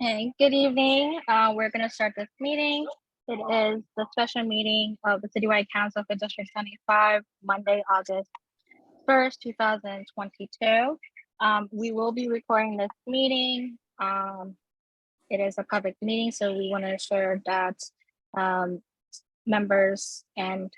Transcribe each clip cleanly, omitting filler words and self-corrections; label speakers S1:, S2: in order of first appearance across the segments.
S1: Hey, good evening. We're going to start this meeting. It is the special meeting of the Citywide Council for District 75, Monday, August 1st, 2022. We will be recording this meeting. It is a public meeting, so we want to ensure that members and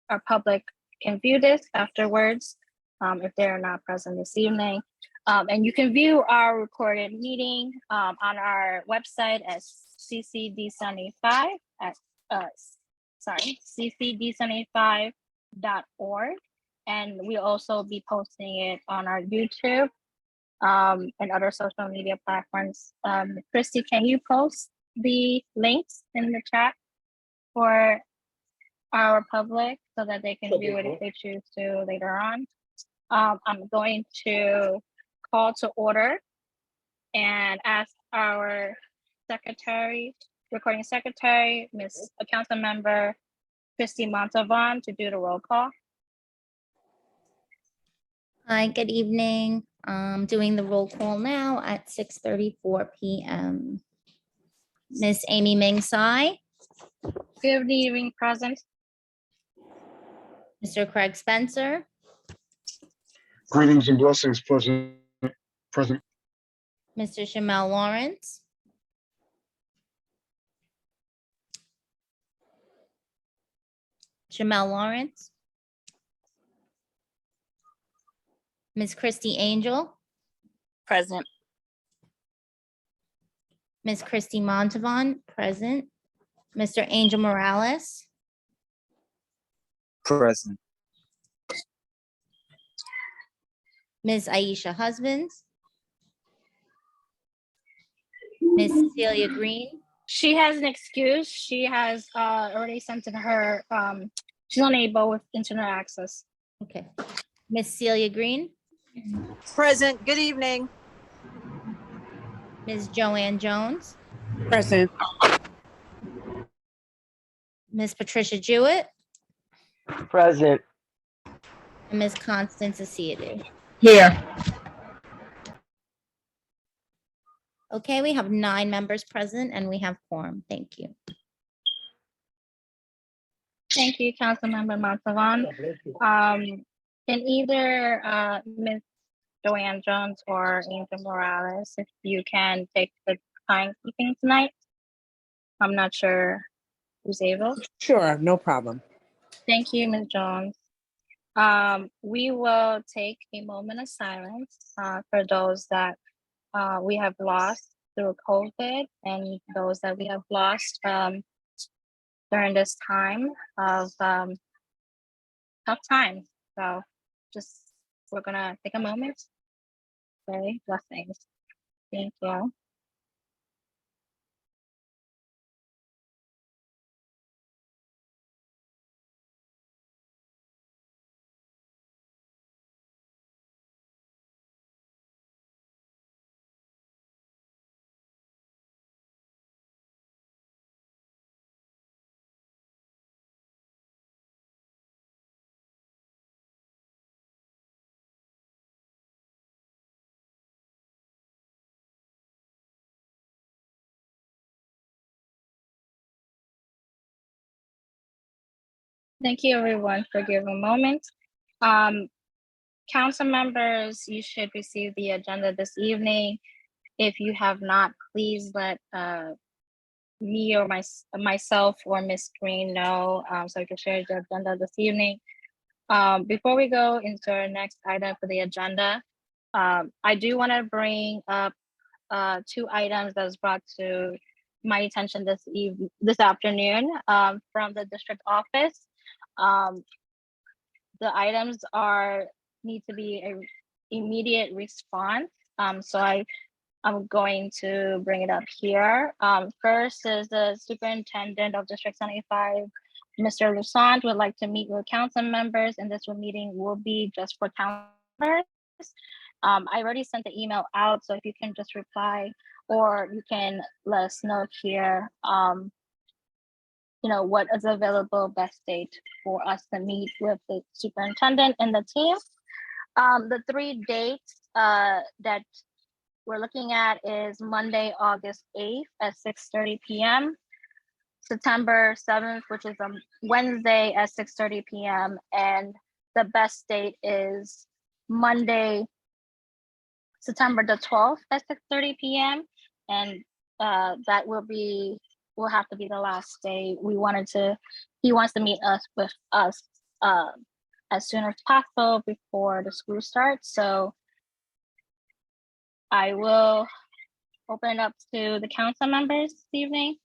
S1: our public can view this afterwards if they're not present this evening. And you can view our recorded meeting on our website at CCD75 at CCD75.org. And we'll also be posting it on our YouTube and other social media platforms. Christy, can you post the links in the chat for our public so that they can view it if they choose to later on? I'm going to call to order and ask our recording secretary, Ms. Council Member Christy Montavon, to do the roll call.
S2: Hi, good evening. Doing the roll call now at 6:34 p.m. Miss Amy Ming Tsai,
S1: Good evening, present.
S2: Mr. Craig Spencer,
S3: Greetings and blessings, President.
S2: Mr. Shamel Lawrence, Miss Christy Angel,
S4: Present.
S2: Miss Christy Montavon, present, Mr. Angel Morales,
S5: Present.
S2: Ms. Aisha Husbands, Ms. Cecilia Green,
S1: She has an excuse. She has already sent in her, she's unable with internet access.
S2: okay, Miss Celia Green,
S4: Present. Good evening.
S2: Ms. Joanne Jones,
S4: Present.
S2: Ms. Patricia Jewett,
S5: Present.
S2: and Ms. Constance Asiadu.
S4: Here.
S2: Okay, we have 9 members present and we have quorum. Thank you.
S1: Thank you, Councilmember Montavon. Can either Ms. Joanne Jones or Angel Morales, if you can take the timekeeping tonight. I'm not sure who's able.
S4: Sure, no problem.
S1: Thank you, Ms. Jones. We will take a moment of silence for those that we have lost through COVID and those that we have lost during this time of tough times. So we're gonna take a moment. Say blessings. Thank you. Thank you, everyone, for giving a moment. Council members, you should receive the agenda this evening. If you have not, please let me or myself or Ms. Green know so I can share the agenda this evening. Before we go into our next item for the agenda, I do want to bring up 2 items that was brought to my attention this afternoon from the district office. The items need to be an immediate response. So I'm going to bring it up here. First is the superintendent of District 75, Mr. Lusant, would like to meet with council members, and this meeting will be just for council members. I already sent the email out, so if you can just reply, or you can let us know here, what is available best date for us to meet with the superintendent and the team. The 3 dates that we're looking at is Monday, August 8th at 6:30 p.m. September 7th, which is a Wednesday at 6:30 p.m. And the best date is Monday, September the 12th at 6:30 p.m. And that will have to be the last day. He wants to meet us with us as soon as possible before the school starts. So I will open it up to the council members this evening.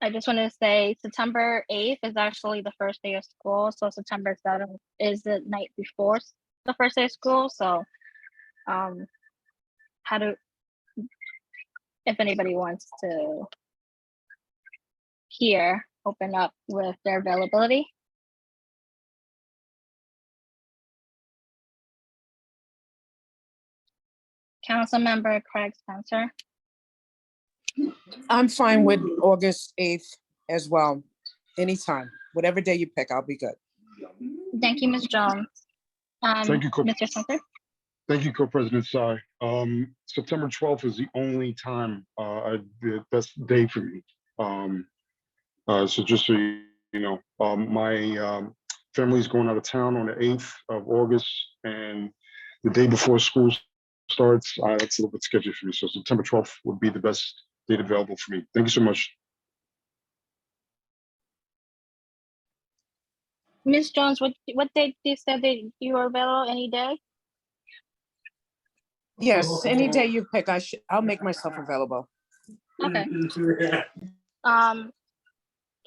S1: I just want to say September 8th is actually the first day of school. So September 7th is the night before the first day of school. So if anybody wants to open up with their availability. Councilmember Craig Spencer.
S4: I'm fine with August 8th as well. Anytime, whatever day you pick, I'll be good.
S1: Thank you, Ms. Jones.
S3: Thank you,
S1: Mr. Spencer.
S3: Thank you, Co-President Tsai. September 12th is the only time, that's the day for me. So just so you know, my family's going out of town on the 8th of August, and the day before school starts, that's a little bit sketchy for me. So September 12th would be the best date available for me. Thank you so much.
S1: Ms. Jones, what date you said that you are available? Any day?
S4: Yes, any day you pick, I'll make myself available.
S1: Okay.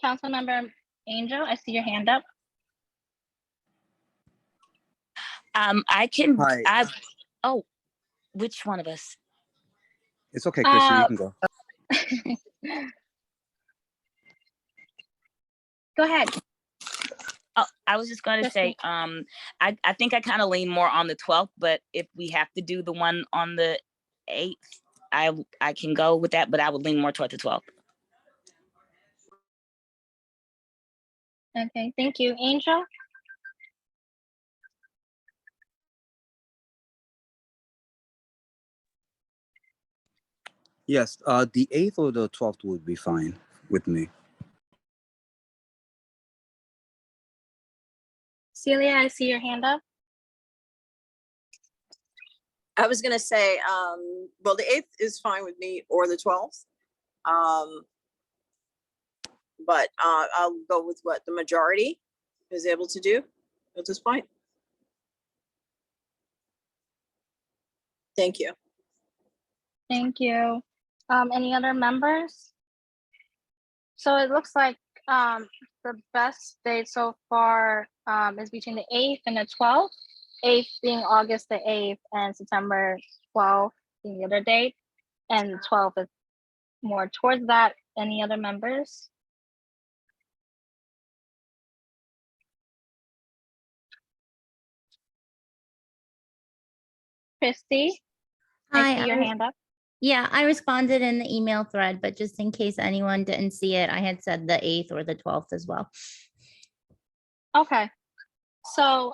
S1: Councilmember Angel, I see your hand up.
S6: I can,
S7: Hi.
S6: oh, which one of us?
S7: It's okay, Chrissy, you
S1: Uh,
S7: can go.
S1: Go ahead.
S6: Oh, I was just going to say, I think I kind of lean more on the 12th, but if we have to do the one on the 8th, I can go with that, but I would lean more toward the 12th.
S1: Okay, thank you. Angel?
S7: Yes, the 8th or the 12th would be fine with me.
S1: Celia, I see your hand up.
S8: I was gonna say, well, the 8th is fine with me, or the 12th. But I'll go with what the majority is able to do at this point. Thank you.
S1: Thank you. Any other members? So it looks like the best date so far is between the 8th and the 12th. 8th being August the 8th and September 12th being the other date. And the 12th is more towards that. Any other members? Christy, I
S2: Hi,
S1: see your hand up.
S2: yeah, I responded in the email thread, but just in case anyone didn't see it, I had said the 8th or the 12th as well.
S1: Okay. So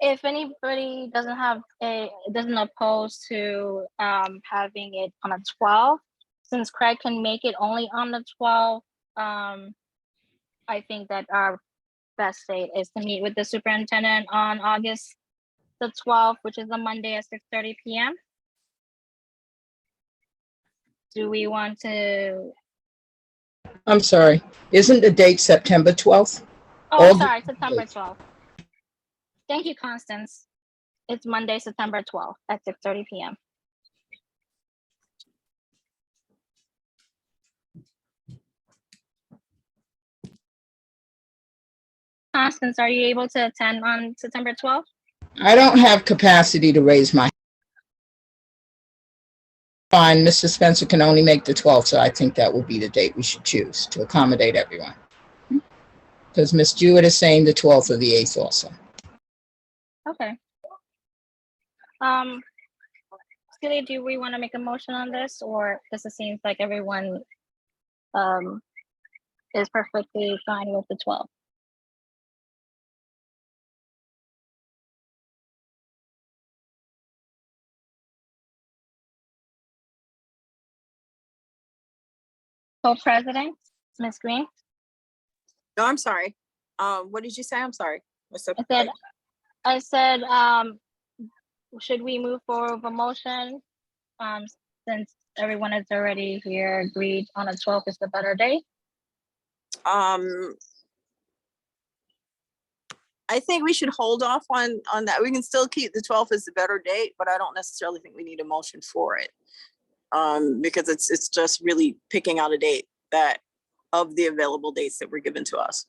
S1: if anybody doesn't oppose to having it on a 12th, since Craig can make it only on the 12th, I think that our best date is to meet with the superintendent on August the 12th, which is a Monday at 6:30 p.m. Do we want to?
S9: I'm sorry, isn't the date September 12th?
S1: Oh, sorry, September 12th. Thank you, Constance. It's Monday, September 12th at 6:30 p.m. Constance, are you able to attend on September 12th?
S9: I don't have capacity to raise my fine. Mr. Spencer can only make the 12th, so I think that would be the date we should choose to accommodate everyone. Because Ms. Jewett is saying the 12th or the 8th also.
S1: Okay. Celia, do we want to make a motion on this, or does it seem like everyone is perfectly fine with the 12th. Co-president, Ms. Green.
S8: No, I'm sorry. What did you say? I'm sorry.
S1: I said, should we move forward with a motion? Since everyone has already here agreed on the 12th is the better day.
S8: I think we should hold off on that. We can still keep the 12th as the better date, but I don't necessarily think we need a motion for it. Because it's just really picking out a date that of the available dates that were given to us.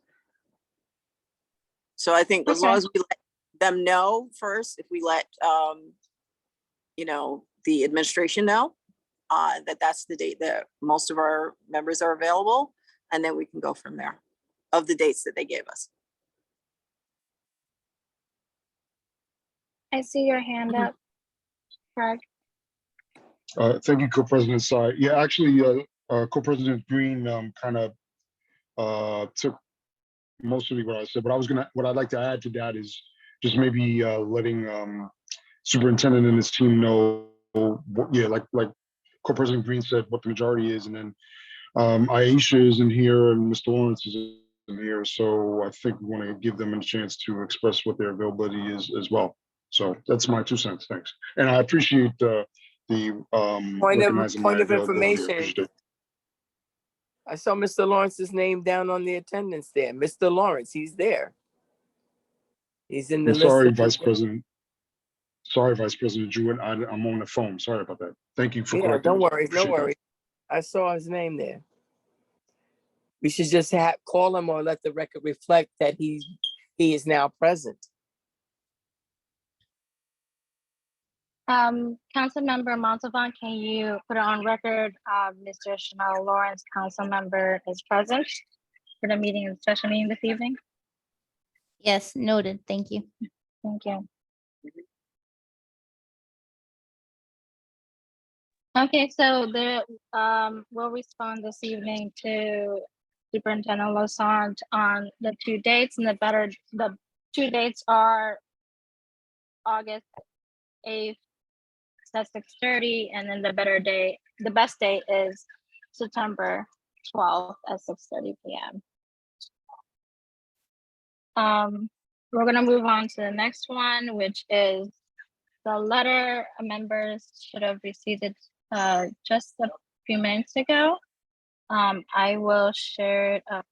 S8: So I think as long as we let them know first, if we let you know, the administration know that that's the date that most of our members are available, and then we can go from there of the dates that they gave us.
S1: I see your hand up, Craig.
S3: Thank you, Co-President Tsai. Yeah, actually, Co-President Green kind of took most of what I said, but what I'd like to add to that is just maybe letting superintendent and his team know, yeah, like Co-President Green said, what the majority is, and then Aisha is in here and Mr. Lawrence is in here, so I think we want to give them a chance to express what their availability is as well. So that's my 2 cents. Thanks, and I appreciate the recognizing my
S5: point of
S3: availability. I
S5: information.
S3: appreciate it.
S5: I saw Mr. Lawrence's name down on the attendance there. Mr. Lawrence, he's there. He's in the
S3: I'm
S5: list.
S3: sorry, Vice President. Sorry, Vice President Jewett. I'm on the phone. Sorry about that. Thank you for
S5: Yeah,
S3: correcting
S5: don't
S3: me.
S5: worry, no
S3: Appreciate that.
S5: worry. I saw his name there. We should just call him or let the record reflect that he is now present.
S1: Councilmember Montalban, can you put it on record? Mr. Chanel Lawrence, council member, is present for the meeting and special meeting this evening.
S2: Yes, noted. Thank you.
S1: Thank you. Okay, so we'll respond this evening to Superintendent Lassonde on the 2 dates, and the 2 dates are August 8th at 6:30, and then the best day is September 12th at 6:30 p.m. We're gonna move on to the next one, which is the letter members should have received it just a few minutes ago. I will share it up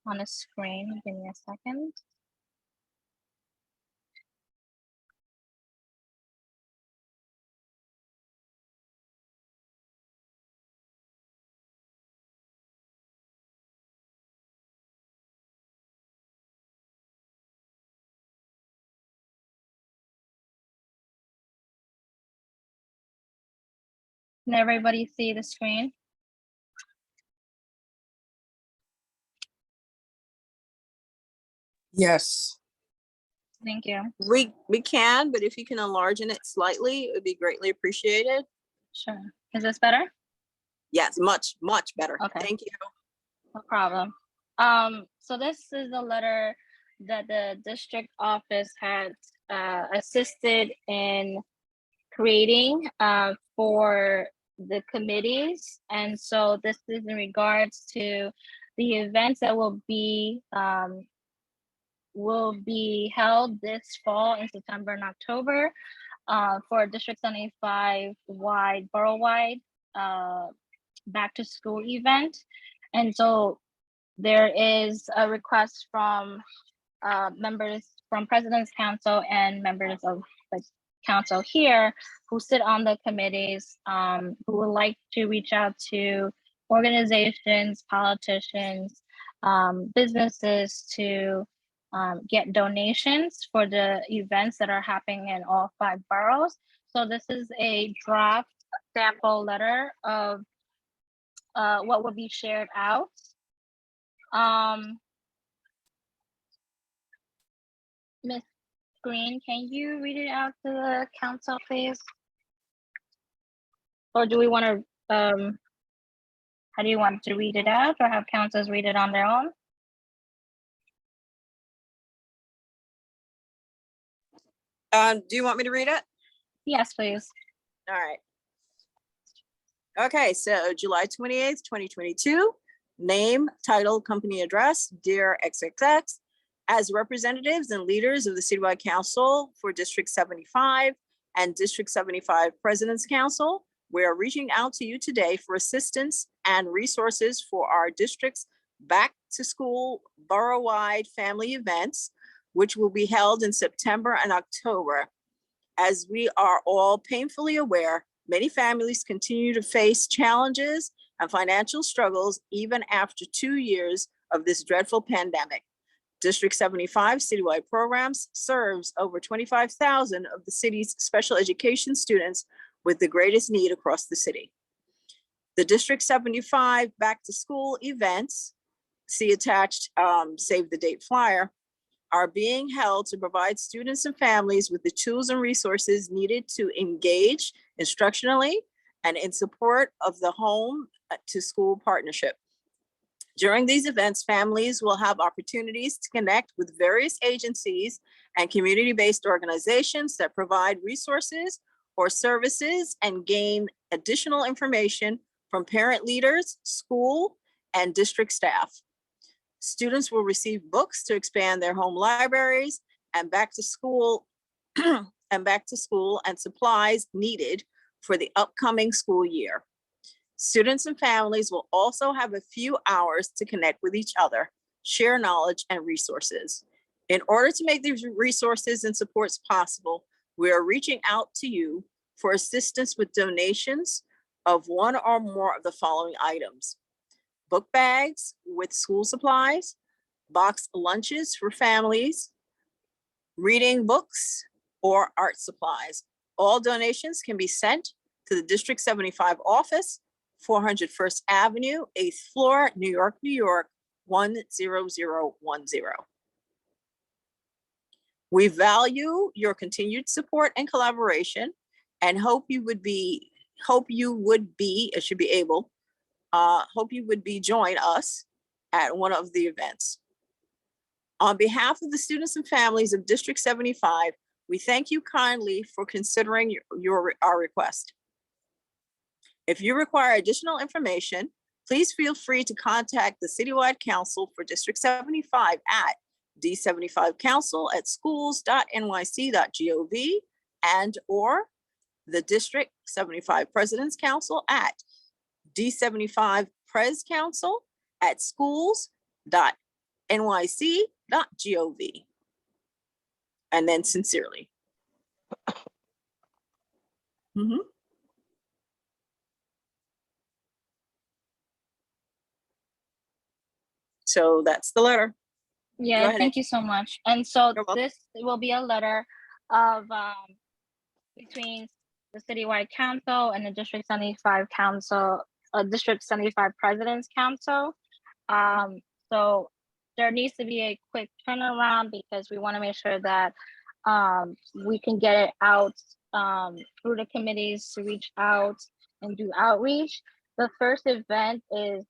S1: on a screen. Give me a second. Can everybody see the screen?
S4: Yes.
S1: Thank you.
S8: We can, but if you can enlarge it slightly, it would be greatly appreciated.
S1: Sure. Is this better?
S8: Yes, much better.
S1: Okay.
S8: Thank you.
S1: No problem. So this is a letter that the district office had assisted in creating for the committees. And so this is in regards to the events that will be held this fall in September and October for District 75 wide, borough-wide back to school event. And so there is a request from members from President's Council and members of the council here who sit on the committees who would like to reach out to organizations, politicians, businesses to get donations for the events that are happening in all 5 boroughs. So this is a draft sample letter of what will be shared out. Ms. Green, can you read it out to the council, please? Or do we want to How do you want to read it out or have councils read it on their own?
S8: Do you want me to read it?
S1: Yes, please.
S8: All right. Okay, so July 28th, 2022, name, title, company address, Dear XXX. As representatives and leaders of the Citywide Council for District 75 and District 75 President's Council, we are reaching out to you today for assistance and resources for our district's back to school borough-wide family events, which will be held in September and October. As we are all painfully aware, many families continue to face challenges and financial struggles even after 2 years of this dreadful pandemic. District 75 citywide programs serves over 25,000 of the city's special education students with the greatest need across the city. The District 75 back to school events, see attached save the date flyer, are being held to provide students and families with the tools and resources needed to engage instructionally and in support of the home to school partnership. During these events, families will have opportunities to connect with various agencies and community-based organizations that provide resources or services and gain additional information from parent leaders, school, and district staff. Students will receive books to expand their home libraries and back to school and supplies needed for the upcoming school year. Students and families will also have a few hours to connect with each other, share knowledge and resources. In order to make these resources and supports possible, we are reaching out to you for assistance with donations of one or more of the following items: book bags with school supplies, boxed lunches for families, reading books, or art supplies. All donations can be sent to the District 75 office, 400 First Avenue, 8th floor, New York, New York, 10010. We value your continued support and collaboration and hope you would join us at one of the events. On behalf of the students and families of District 75, we thank you kindly for considering our request. If you require additional information, please feel free to contact the Citywide Council for District 75 at d75council@schools.nyc.gov and/or the District 75 President's Council at d75prescouncil@schools.nyc.gov. And then sincerely. So that's the letter.
S1: Yeah, thank you so much. And so
S8: You're welcome.
S1: this will be a letter of between the Citywide Council and the District 75 Council, District 75 President's Council. So there needs to be a quick turnaround because we want to make sure that we can get it out through the committees to reach out and do outreach. The first event is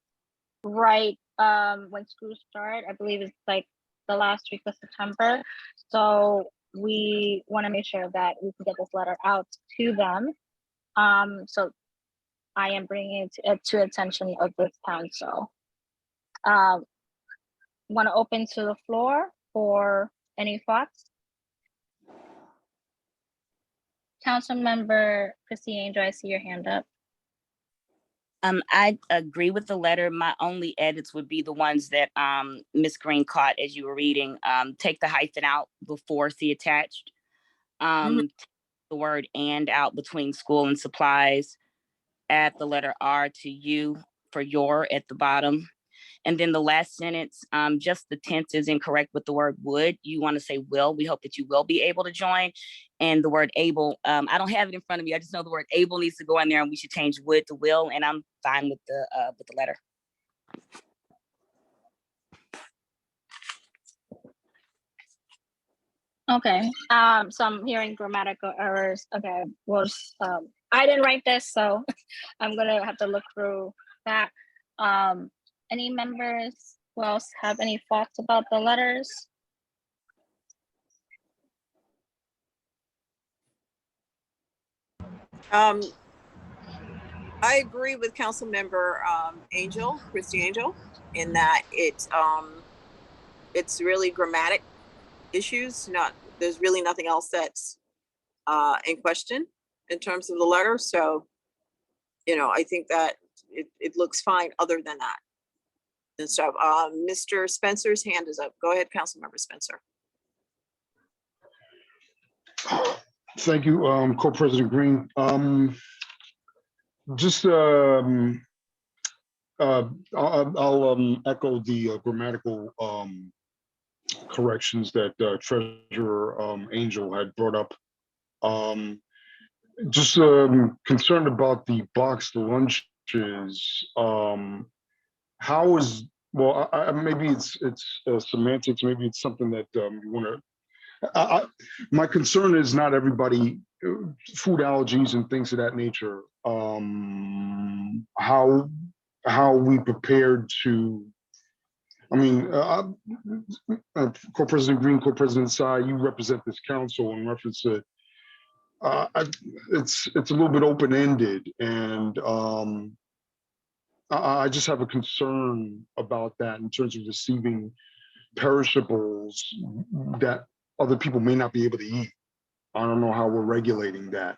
S1: right when schools start. I believe it's like the last week of September. So we want to make sure that we can get this letter out to them. So I am bringing it to attention of this council. Want to open to the floor for any thoughts? Councilmember Christy Angel, I see your hand up.
S6: I agree with the letter. My only edits would be the ones that Ms. Green caught as you were reading. Take the hyphen out before see attached. Take the word and out between school and supplies. Add the letter R to you for your at the bottom. And then the last sentence, just the tense is incorrect with the word would. You want to say will. We hope that you will be able to join. And the word able, I don't have it in front of me. I just know the word able needs to go in there and we should change would to will. And I'm fine with the letter.
S1: Okay, so I'm hearing grammatical errors. Okay, well, I didn't write this, so I'm gonna have to look through that. Any members who else have any thoughts about the letters?
S8: I agree with Council Member Angel, Christy Angel, in that it's really grammatic issues. There's really nothing else that's in question in terms of the letter. So, I think that it looks fine other than that and stuff. Mr. Spencer's hand is up. Go ahead, Council Member Spencer.
S3: Thank you, Co-President Green. Just I'll echo the grammatical corrections that Treasurer Angel had brought up. Just concerned about the boxed lunches. How is, well, maybe it's semantics, maybe it's something that you want to, my concern is not everybody, food allergies and things of that nature. How we prepared to, I mean, Co-President Green, Co-President Tsai, you represent this council in reference to, it's a little bit open-ended, and I just have a concern about that in terms of receiving perishables that other people may not be able to eat. I don't know how we're regulating that,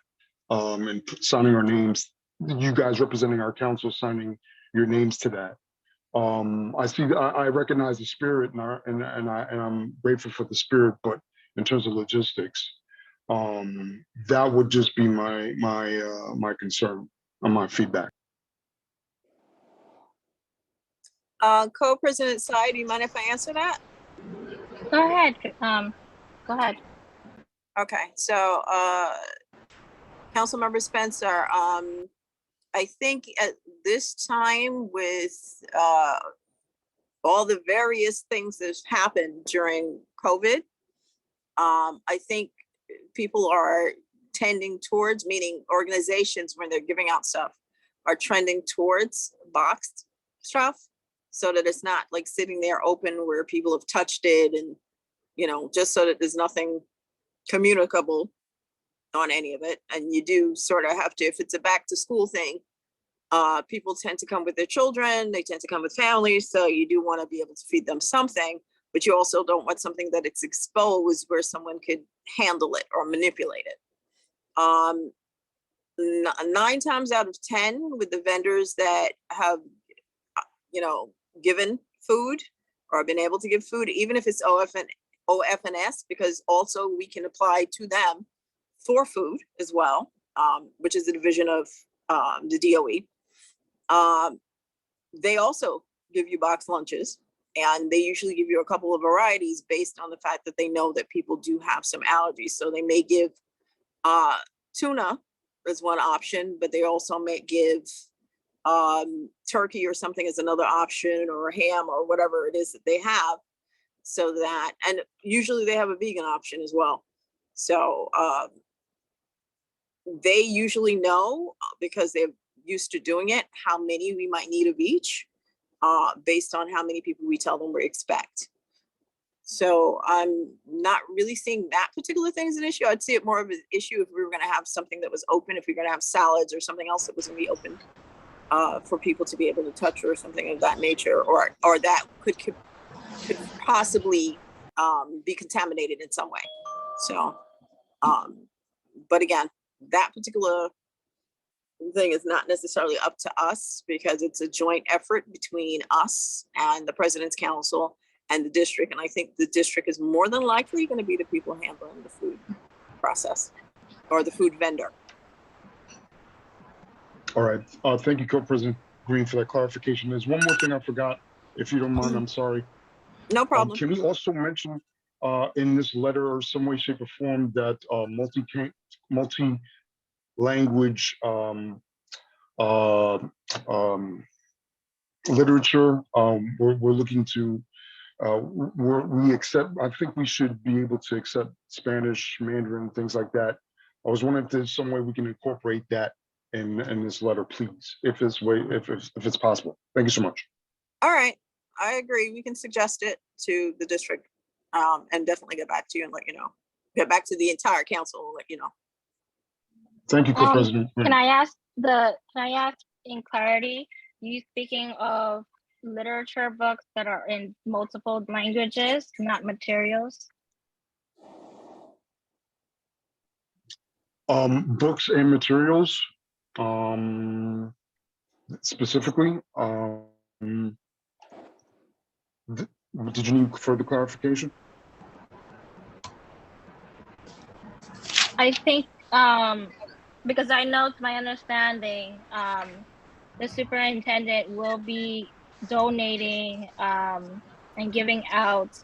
S3: and signing our names, you guys representing our council, signing your names to that. I see, I recognize the spirit, and I'm grateful for the spirit, but in terms of logistics, that would just be my concern and my feedback.
S8: Co-President Tsai, do you mind if I answer that?
S1: Go ahead. Go ahead.
S8: Okay, so Councilmember Spencer, I think at this time with all the various things that have happened during COVID, I think people are tending towards, meaning organizations when they're giving out stuff, are trending towards boxed stuff so that it's not like sitting there open where people have touched it, and just so that there's nothing communicable on any of it. And you do sort of have to, if it's a back to school thing, people tend to come with their children, they tend to come with families, so you do want to be able to feed them something, but you also don't want something that it's exposed where someone could handle it or manipulate it. 9 times out of 10 with the vendors that have, given food or been able to give food, even if it's OF&S, because also we can apply to them for food as well, which is the division of the DOE. They also give you box lunches, and they usually give you a couple of varieties based on the fact that they know that people do have some allergies. So they may give tuna as one option, but they also may give turkey or something as another option, or ham or whatever it is that they have. So that, and usually they have a vegan option as well. So they usually know, because they're used to doing it, how many we might need of each, based on how many people we tell them we expect. So I'm not really seeing that particular thing as an issue. I'd see it more of an issue if we were going to have something that was open, if we we're going to have salads or something else that was going to be open for people to be able to touch, or something of that nature, or that could possibly be contaminated in some way. So, but again, that particular thing is not necessarily up to us, because it's a joint effort between us and the President's Council and the district. And I think the district is more than likely going to be the people handling the food process, or the food vendor.
S3: All right. Thank you, Co-President Green, for that clarification. There's one more thing I forgot. If you don't mind, I'm sorry.
S8: No problem.
S3: Can we also mention in this letter, or some way, shape, or form, that multi-language literature, we're looking to, we accept, I think we should be able to accept Spanish, Mandarin, things like that. I was wondering if there's some way we can incorporate that in this letter, please, if it's possible. Thank you so much.
S8: All right, I agree. We can suggest it to the district, and definitely get back to you and let you know. Get back to the entire council and let you know.
S3: Thank you, Co-President.
S1: Can I ask in clarity, you speaking of literature books that are in multiple languages, not materials?
S3: Books and materials, specifically, did you need further clarification?
S1: I think, because I know, to my understanding, the superintendent will be donating and giving out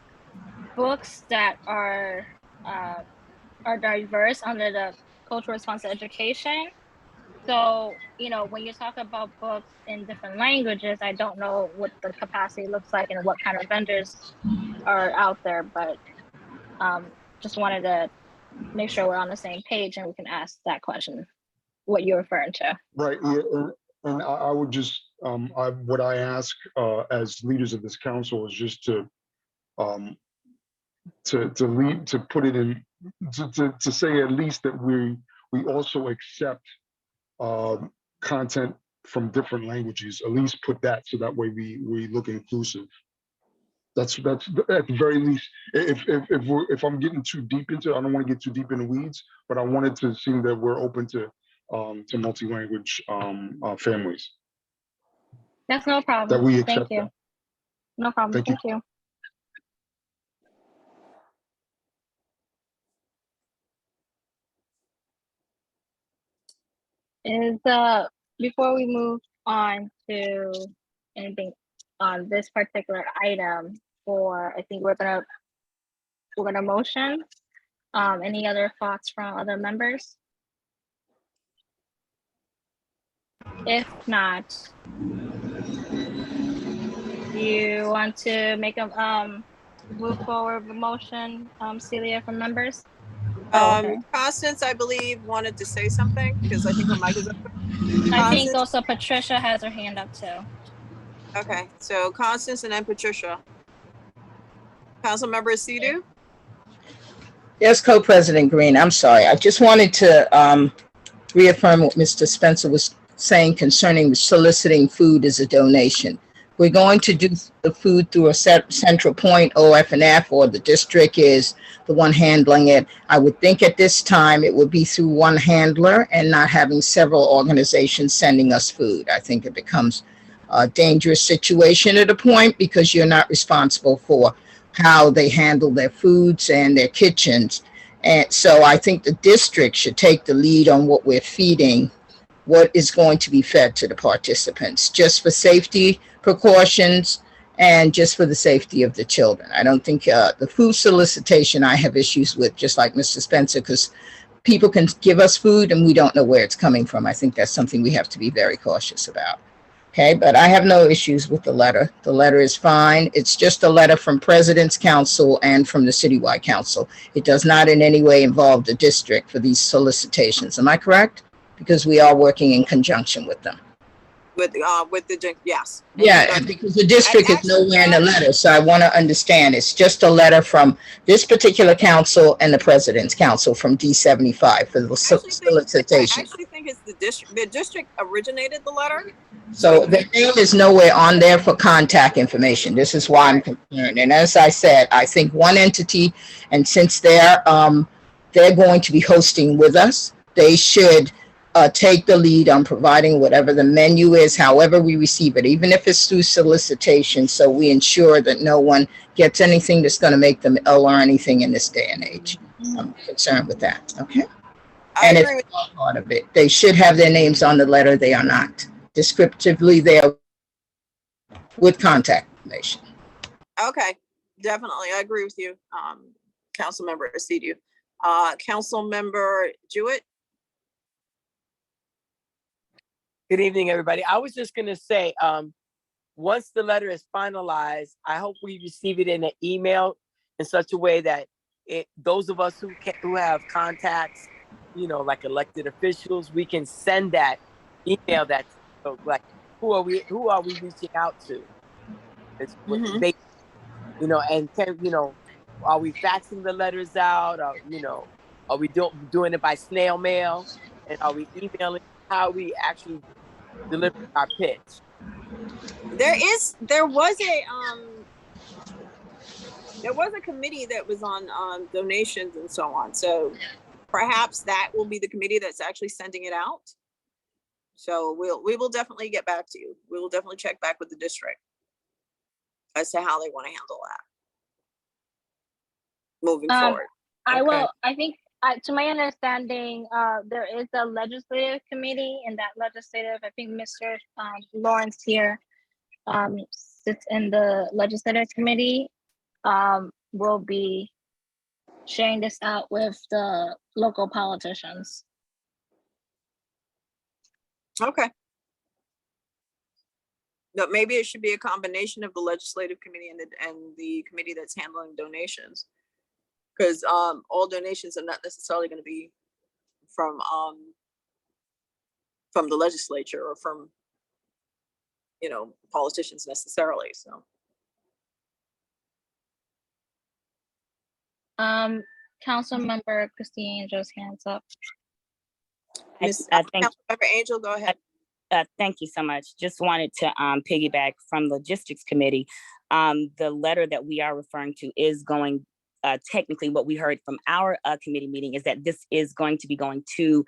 S1: books that are diverse under the cultural responsive education. So, when you talk about books in different languages, I don't know what the capacity looks like and what kind of vendors are out there, but just wanted to make sure we're on the same page and we can ask that question, what you're referring to.
S3: Right. Yeah, and I would just, what I ask as leaders of this council is just to put it in, to say at least that we also accept content from different languages. At least put that, so that way we look inclusive. That's at the very least. If I'm getting too deep into it, I don't want to get too deep in the weeds, but I wanted to seem that we're open to multi-language families.
S1: That's no problem.
S3: That we
S1: Thank
S3: accept
S1: you.
S3: that.
S1: No problem.
S3: Thank you.
S1: Thank you. Before we move on to anything on this particular item, I think we're gonna motion. Any other thoughts from other members? If not, you want to make a move forward with motion, Celia, from members? Okay.
S8: Constance, I believe, wanted to say something because I think her mic is open.
S1: I think
S8: Constance?
S1: also Patricia has her hand up too.
S8: Okay, so Constance and then Patricia. Councilmember Sidu?
S9: Yes, Co-President Green, I'm sorry. I just wanted to reaffirm what Mr. Spencer was saying concerning soliciting food as a donation. We're going to do the food through a central point, OF&F, or the district is the one handling it. I would think at this time it would be through one handler and not having several organizations sending us food. I think it becomes a dangerous situation at a point because you're not responsible for how they handle their foods and their kitchens. And so I think the district should take the lead on what we're feeding, what is going to be fed to the participants, just for safety precautions and just for the safety of the children. I don't think the food solicitation I have issues with, just like Mr. Spencer, because people can give us food and we don't know where it's coming from. I think that's something we have to be very cautious about. Okay, but I have no issues with the letter. The letter is fine. It's just a letter from President's Council and from the Citywide Council. It does not in any way involve the district for these solicitations. Am I correct? Because we are working in conjunction with them.
S8: With the, yes.
S9: Yeah, because the district is nowhere in the letter, so I want to understand. It's just a letter from this particular council and the President's Council from D75 for the solicitation.
S8: I actually think it's the district. The district originated the letter.
S9: So the name is nowhere on there for contact information. This is why I'm concerned. And as I said, I think one entity, and since they're going to be hosting with us, they should take the lead on providing whatever the menu is, however we receive it, even if it's through solicitation, so we ensure that no one gets anything that's going to make them ill or anything in this day and age. I'm concerned with that. Okay. And it's part of it. They should have their names on the letter. They are not. Descriptively, they are with contact information.
S8: Okay, definitely. I agree with you, Councilmember Asidu. Councilmember Jewett?
S5: Good evening, everybody. I was just gonna say, once the letter is finalized, I hope we receive it in an email in such a way that those of us who have contacts, like elected officials, we can send that email that. So like, who are we reaching out to? It's what
S8: Mhm.
S5: they, and are we faxing the letters out? Or, are we doing it by snail mail? And are we emailing? How are we actually delivering our pitch?
S8: There was a committee that was on donations and so on. So perhaps that will be the committee that's actually sending it out. So we will definitely get back to you. We will definitely check back with the district as to how they want to handle that moving forward.
S1: I
S8: Okay.
S1: will, I think, to my understanding, there is a legislative committee, and that legislative, I think Mr. Lawrence here sits in the legislative committee. Will be sharing this out with the local politicians.
S8: Okay. No, maybe it should be a combination of the legislative committee and the committee that's handling donations. Because all donations are not necessarily going to be from the legislature or from politicians necessarily. So
S1: Council member Christine Angel's hands up.
S8: Miss
S6: Thank
S8: Councilmember Angel, go ahead.
S6: Thank you so much. Just wanted to piggyback from logistics committee. The letter that we are referring to is going, technically what we heard from our committee meeting is that this is going to be going to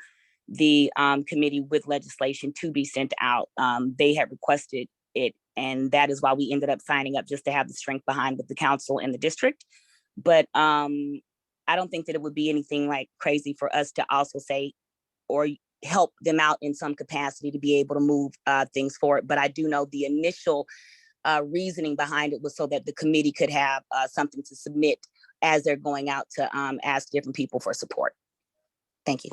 S6: the committee with legislation to be sent out. They had requested it, and that is why we ended up signing up, just to have the strength behind with the council and the district. But I don't think that it would be anything like crazy for us to also say or help them out in some capacity to be able to move things forward. But I do know the initial reasoning behind it was so that the committee could have something to submit as they're going out to ask different people for support. Thank you.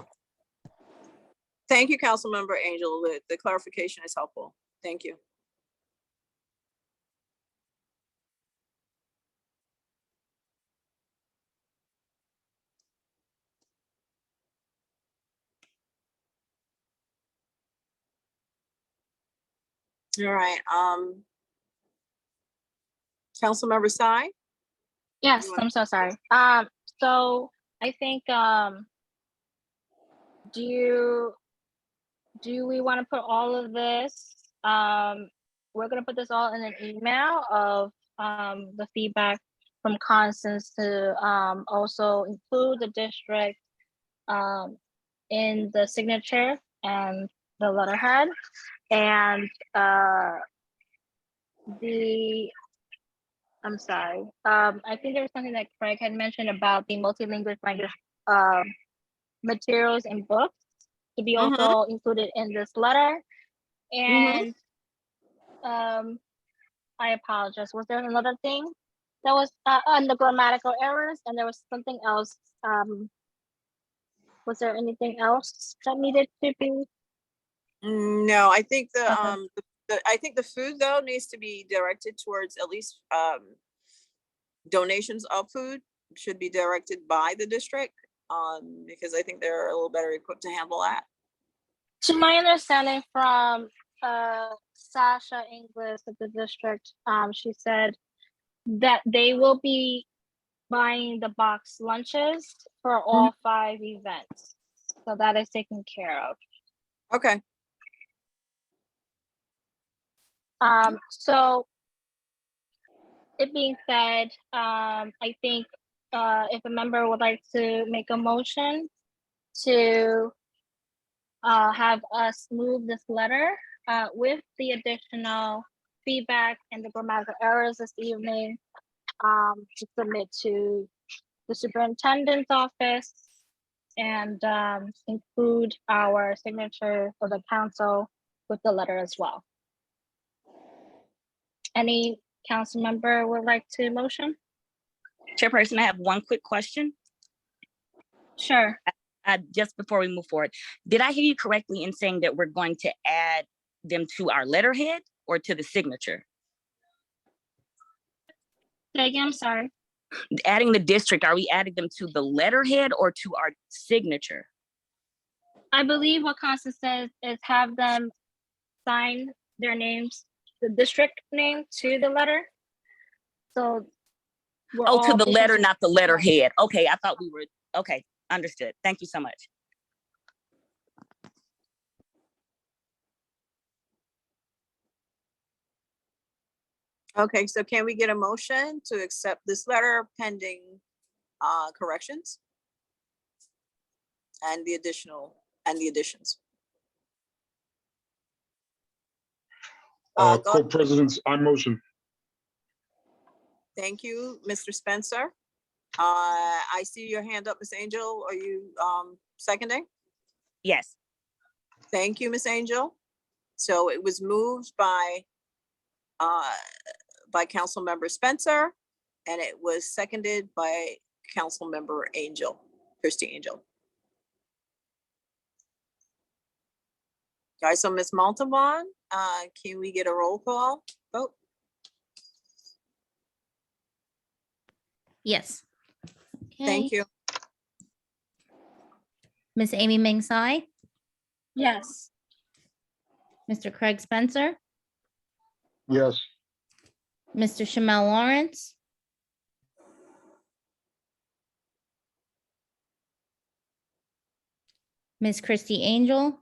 S8: Thank you, Councilmember Angel. The clarification is helpful. Thank you. All right. Councilmember Sy?
S1: Yes, I'm so sorry. So I think do we want to put all of this? We're gonna put this all in an email of the feedback from Constance to also include the district in the signature and the letterhead, and I'm sorry. I think there was something that Craig had mentioned about the multilingual language materials and books to be also included in this letter. And I apologize. Was there another thing that was on the grammatical errors, and there was something else? Was there anything else that needed to be?
S8: No, I think the food though needs to be directed towards at least donations of food should be directed by the district because I think they're a little better equipped to handle that.
S1: To my understanding from Sasha Inglis of the district, she said that they will be buying the box lunches for all 5 events. So that is taken care of.
S8: Okay.
S1: So it being said, I think if a member would like to make a motion to have us move this letter with the additional feedback and the grammatical errors this evening to submit to the superintendent's office and include our signature for the council with the letter as well. Any council member would like to motion?
S6: Chairperson, I have one quick question.
S1: Sure.
S6: Just before we move forward, did I hear you correctly in saying that we're going to add them to our letterhead or to the signature?
S1: Say again, I'm sorry.
S6: Adding the district, are we adding them to the letterhead or to our signature?
S1: I believe what Constance says is have them sign their names, the district name to the letter. So we're
S6: Oh, to
S1: all
S6: the letter,
S1: officials-
S6: not the letterhead. Okay, I thought we were, okay, understood. Thank you so much.
S8: Okay, so can we get a motion to accept this letter pending corrections? And the additions. Go-
S3: Co-presidents, I motion.
S8: Thank you, Mr. Spencer. I see your hand up, Ms. Angel. Are you seconding?
S6: Yes.
S8: Thank you, Ms. Angel. So it was moved by Councilmember Spencer, and it was seconded by Councilmember Angel, Christie Angel. All right, so Ms. Montalban, can we get a roll call vote?
S2: Yes.
S8: Thank
S2: Okay.
S8: you.
S2: Miss Amy Ming Tsai,
S1: Yes.
S2: Mr. Craig Spencer,
S3: Yes.
S2: Mr. Shamel Lawrence, Miss Christy Angel,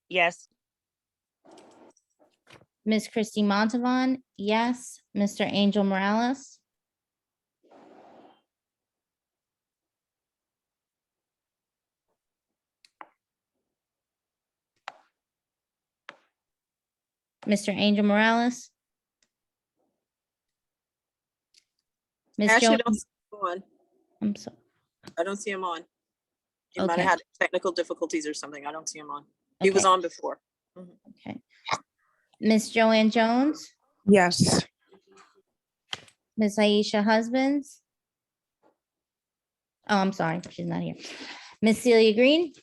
S6: Yes.
S2: Miss Christy Montavon, yes. Mr. Angel Morales, Mr. Angel Morales, Miss
S8: Actually,
S2: Jo,
S8: don't see him on.
S2: I'm sorry.
S8: I don't see him on. He might have
S2: Okay.
S8: had technical difficulties or something. I don't see him on. He was
S2: Okay.
S8: on before.
S2: Okay. Miss Joanne Jones,
S4: Yes.
S2: Miss Aisha Husbands. Oh, I'm sorry, she's not here. Miss Celia Green,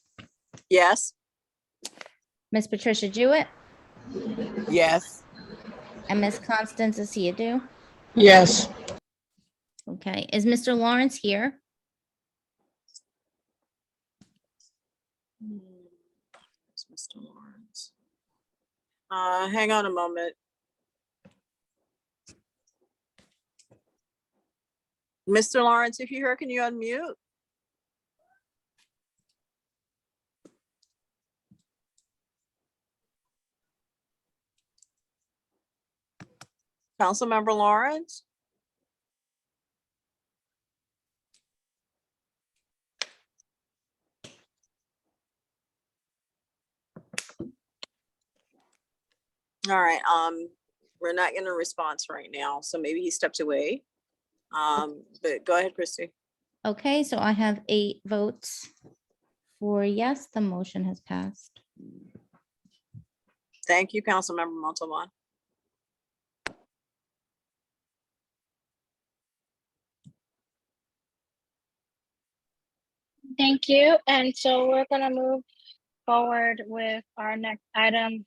S8: Yes,
S2: Miss Patricia Jewett,
S5: Yes.
S2: and Miss Constance Asiadu.
S9: Yes.
S2: Okay, is Mr. Lawrence here?
S8: Where's Mr. Lawrence? Hang on a moment. Mr. Lawrence, if you're here, can you unmute? Councilmember Lawrence? All right, we're not getting a response right now, so maybe he stepped away. But go ahead, Christy.
S2: Okay, so I have 8 votes for yes, the motion has passed.
S8: Thank you, Councilmember Montalban.
S1: Thank you. And so we're gonna move forward with our next item,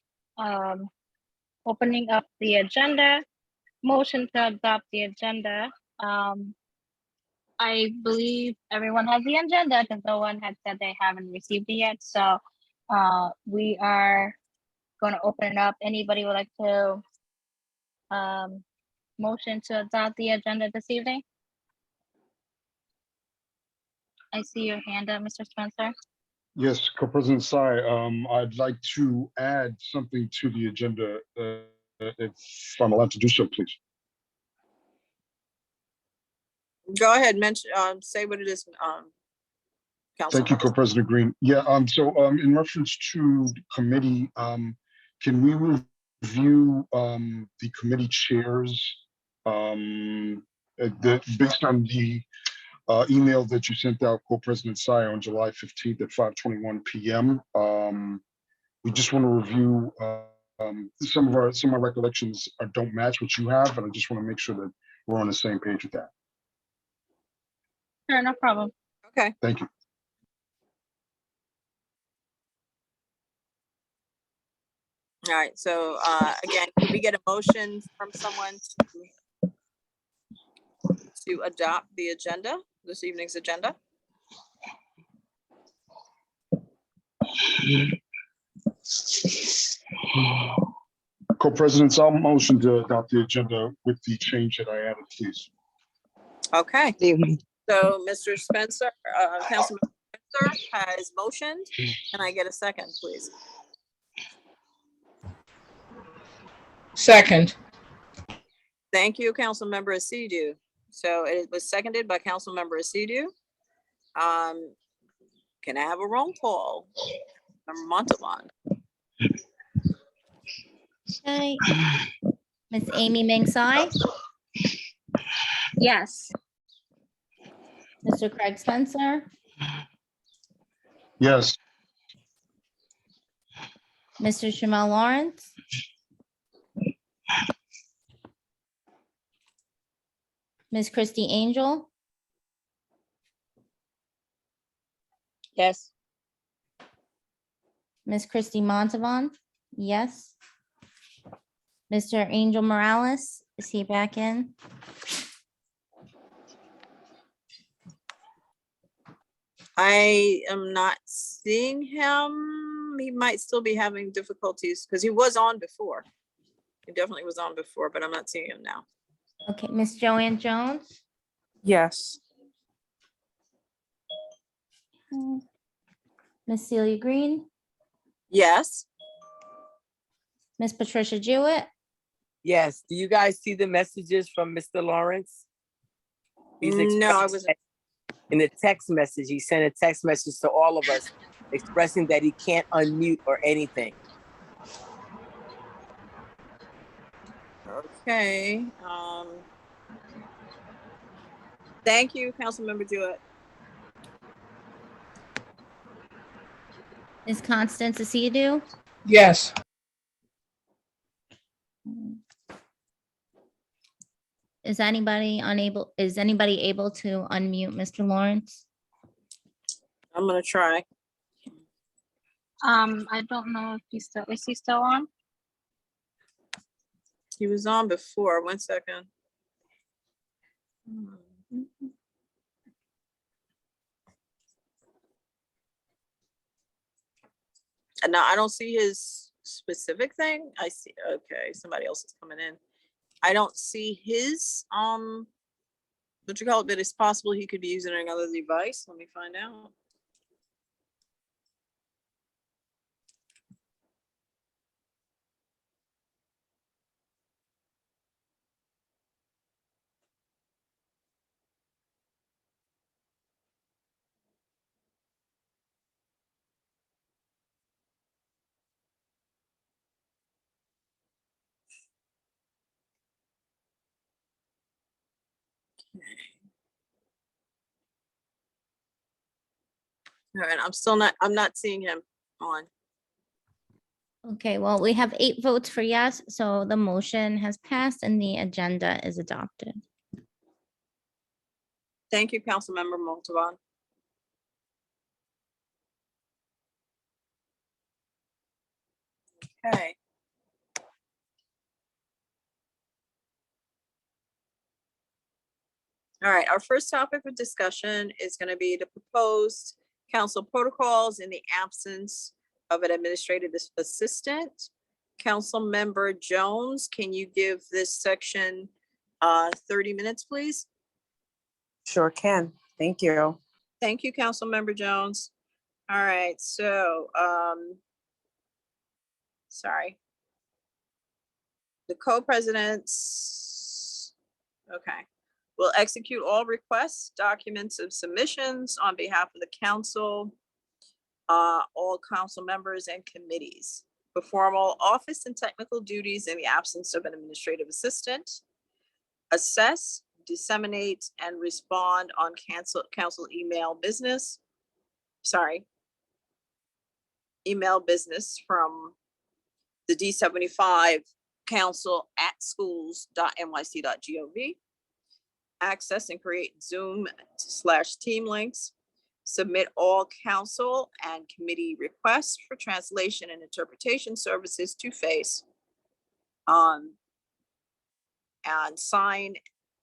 S1: opening up the agenda, motion to adopt the agenda. I believe everyone has the agenda because no one had said they haven't received it yet. So we are going to open it up. Anybody would like to motion to adopt the agenda this evening? I see your hand up, Mr. Spencer.
S3: Yes, Co-President Tsai, I'd like to add something to the agenda, if I'm allowed to do so, please.
S8: Go ahead, mention, say what it is,
S3: Thank you,
S8: Councilmember.
S3: Co-President Green. Yeah, so in reference to the committee, can we review the committee chairs based on the email that you sent out, Co-President Tsai, on July 15th at 5:21 p.m. We just want to review some of my recollections don't match what you have, and I just want to make sure that we're on the same page with that.
S1: Sure, no problem.
S8: Okay,
S3: Thank you.
S8: all right, so again, can we get a motion from someone to adopt the agenda, this evening's agenda?
S3: Co-presidents, I'll motion to adopt the agenda with the change that I added, please.
S8: Okay,
S10: Good evening.
S8: so Mr. Spencer, Councilman Spencer has motioned. Can I get a second, please?
S9: Second.
S8: Thank you, Councilmember Asidu. So it was seconded by Councilmember Asidu. Can I have a roll call? Member Montalban.
S2: Okay. Miss Amy Meng Tsai,
S1: Yes.
S2: Mr. Craig Spencer,
S3: Yes.
S2: Mr. Shamel Lawrence, Miss Christy Angel,
S6: Yes.
S2: Miss Christy Montavon, yes. Mr. Angel Morales, is he back in?
S8: I am not seeing him. He might still be having difficulties because he was on before. He definitely was on before, but I'm not seeing him now.
S2: Okay, Miss Joanne Jones,
S4: Yes.
S2: Miss Celia Green,
S8: Yes.
S2: Miss Patricia Jewett,
S5: Yes. Do you guys see the messages from Mr. Lawrence? He's
S8: No, I
S5: expressing
S8: wasn't.
S5: that in a text message. He sent a text message to all of us expressing that he can't unmute or anything.
S8: Okay. Thank you, Councilmember Jewett.
S2: Miss Constance Asidu,
S9: Yes.
S2: is anybody able to unmute Mr. Lawrence?
S8: I'm gonna try.
S1: I don't know if is he still on?
S8: He was on before. 1 second. No, I don't see his specific thing. I see, okay, somebody else is coming in. I don't see his, what you call it, but it's possible he could be using another device. Let me find out. All right, I'm not seeing him on.
S2: Okay, well, we have 8 votes for yes, so the motion has passed and the agenda is adopted.
S8: Thank you, Councilmember Montalban. Okay. All right, our first topic of discussion is going to be the proposed council protocols in the absence of an administrative assistant. Councilmember Jones, can you give this section 30 minutes, please?
S4: Sure can. Thank you.
S8: Thank you, Councilmember Jones. All right, so, sorry. The co-presidents, okay, will execute all requests, documents of submissions on behalf of the council, all council members and committees, perform all office and technical duties in the absence of an administrative assistant, assess, disseminate, and respond on council email business from the D75 council@schools.nyc.gov, access and create Zoom/Team links, submit all council and committee requests for translation and interpretation services to FACE, and sign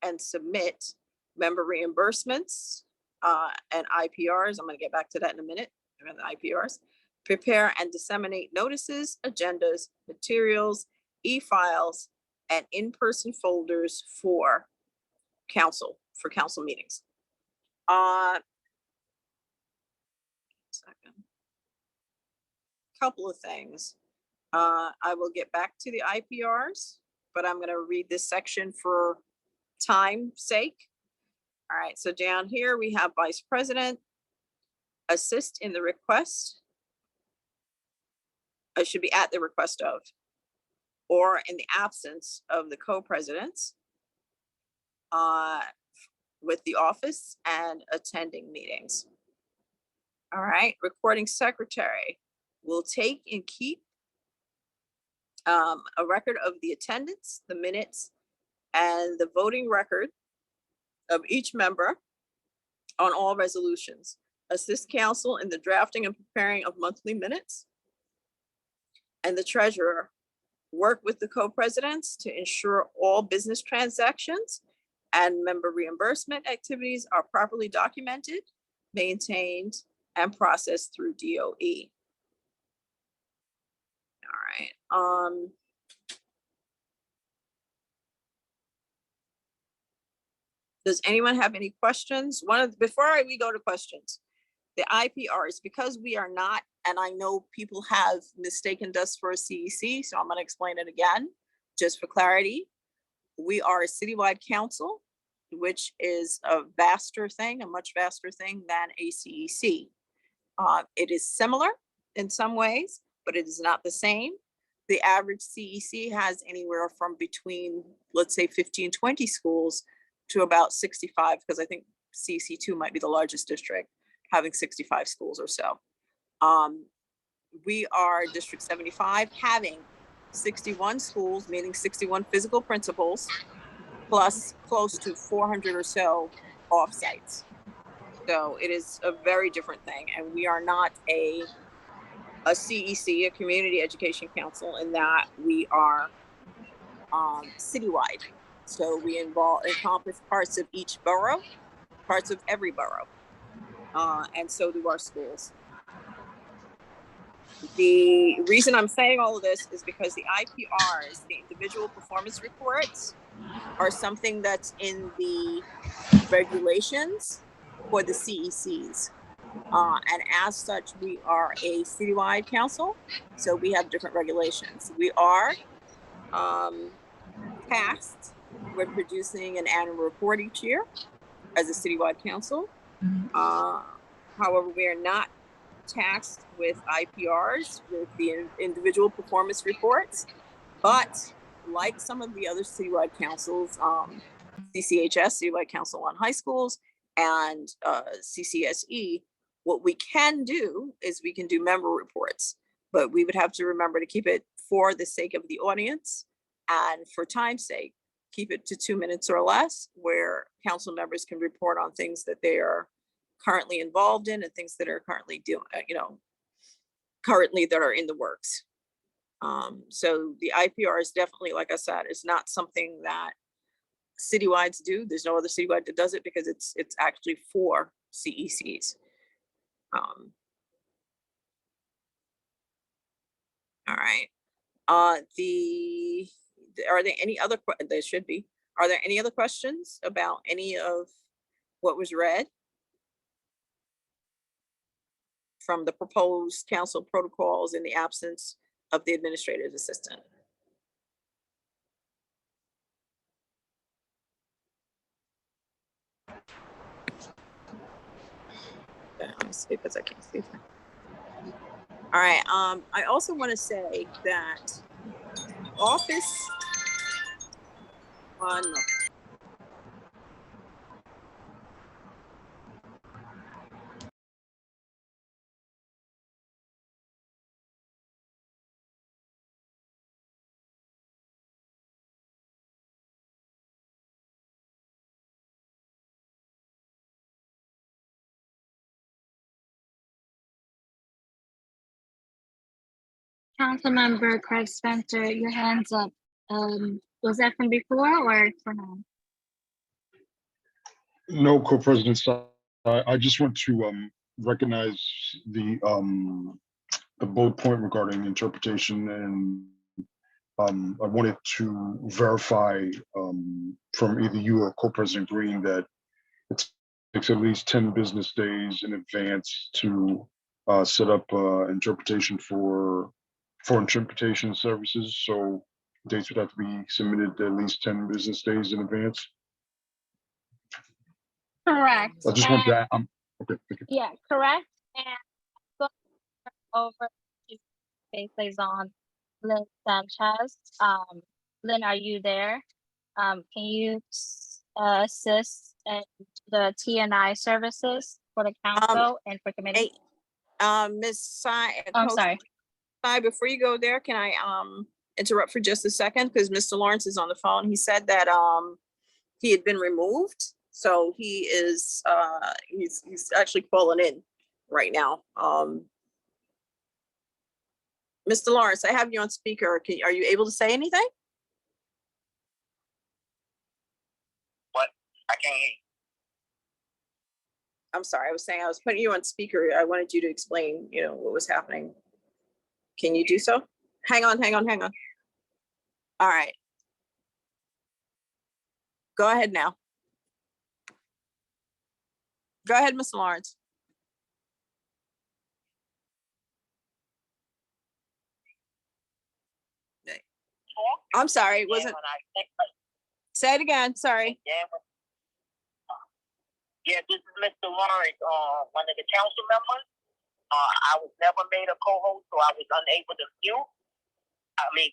S8: and submit member reimbursements and IPRs. I'm going to get back to that in a minute. The IPRs, prepare and disseminate notices, agendas, materials, e-files, and in-person folders for council meetings. Second. Couple of things. I will get back to the IPRs, but I'm going to read this section for time's sake. All right, so down here we have vice president, assist in the request. I should be at the request of, or in the absence of the co-presidents, with the office and attending meetings. All right, recording secretary will take and keep a record of the attendance, the minutes, and the voting record of each member on all resolutions. Assist council in the drafting and preparing of monthly minutes. And the treasurer work with the co-presidents to ensure all business transactions and member reimbursement activities are properly documented, maintained, and processed through DOE. All right. Does anyone have any questions? Before we go to questions, the IPRs, because we are not, and I know people have mistaken us for a CEC, so I'm going to explain it again, just for clarity. We are a citywide council, which is a vaster thing, a much vaster thing than a CEC. It is similar in some ways, but it is not the same. The average CEC has anywhere from between, let's say, 50 and 20 schools to about 65, because I think CEC2 might be the largest district, having 65 schools or so. We are District 75, having 61 schools, meaning 61 physical principals, plus close to 400 or so off-sites. So it is a very different thing. And we are not a CEC, a Community Education Council, in that we are citywide. So we encompass parts of each borough, parts of every borough. And so do our schools. The reason I'm saying all of this is because the IPRs, the individual performance reports, are something that's in the regulations for the CECs. And as such, we are a citywide council, so we have different regulations. We are tasked with producing an annual report each year as a citywide council. However, we are not tasked with IPRs, with the individual performance reports, but like some of the other citywide councils, CCHS, Citywide Council on High Schools, and CCSE, what we can do is we can do member reports, but we would have to remember to keep it, for the sake of the audience and for time's sake, keep it to 2 minutes or less, where council members can report on things that they are currently involved in and things that are currently doing, currently that are in the works. So the IPR is definitely, like I said, is not something that citywides do. There's no other citywide that does it, because it's actually for CECs. All right. Are there any other, there should be, are there any other questions about any of what was read from the proposed council protocols in the absence of the administrative assistant? Okay, let me see, because I can't see that. All right, I also want to say that office, one moment.
S1: Councilmember Craig Spencer, your hand's up. Was that from before or for now?
S3: No, co-president, I just want to recognize the the bullet point regarding interpretation, and I wanted to verify from either you or Co-President Green that it takes at least 10 business days in advance to set up interpretation for interpretation services. So dates would have to be submitted at least 10 business days in advance.
S1: Correct.
S3: I just want that. Okay, thank you.
S1: Yeah, correct. And go over to Space Liaison Lynn Sanchez. Lynn, are you there? Can you assist in the TNI services for the council and for committee?
S8: Ms. Sai,
S1: I'm
S8: Coach
S1: sorry.
S8: Sai, before you go there, can I interrupt for just a second? Because Mr. Lawrence is on the phone. He said that he had been removed. So he is he's actually calling in right now. Mr. Lawrence, I have you on speaker. Are you able to say anything?
S10: What? I can't hear you.
S8: I'm sorry, I was saying I was putting you on speaker. I wanted you to explain, what was happening. Can you do so? Hang on. All right. Go ahead now. Go ahead, Mr. Lawrence. I'm sorry, it wasn't. Say it again, sorry.
S10: Yeah, this is Mr. Lawrence, one of the council members. I was never made a co-host, so I was unable to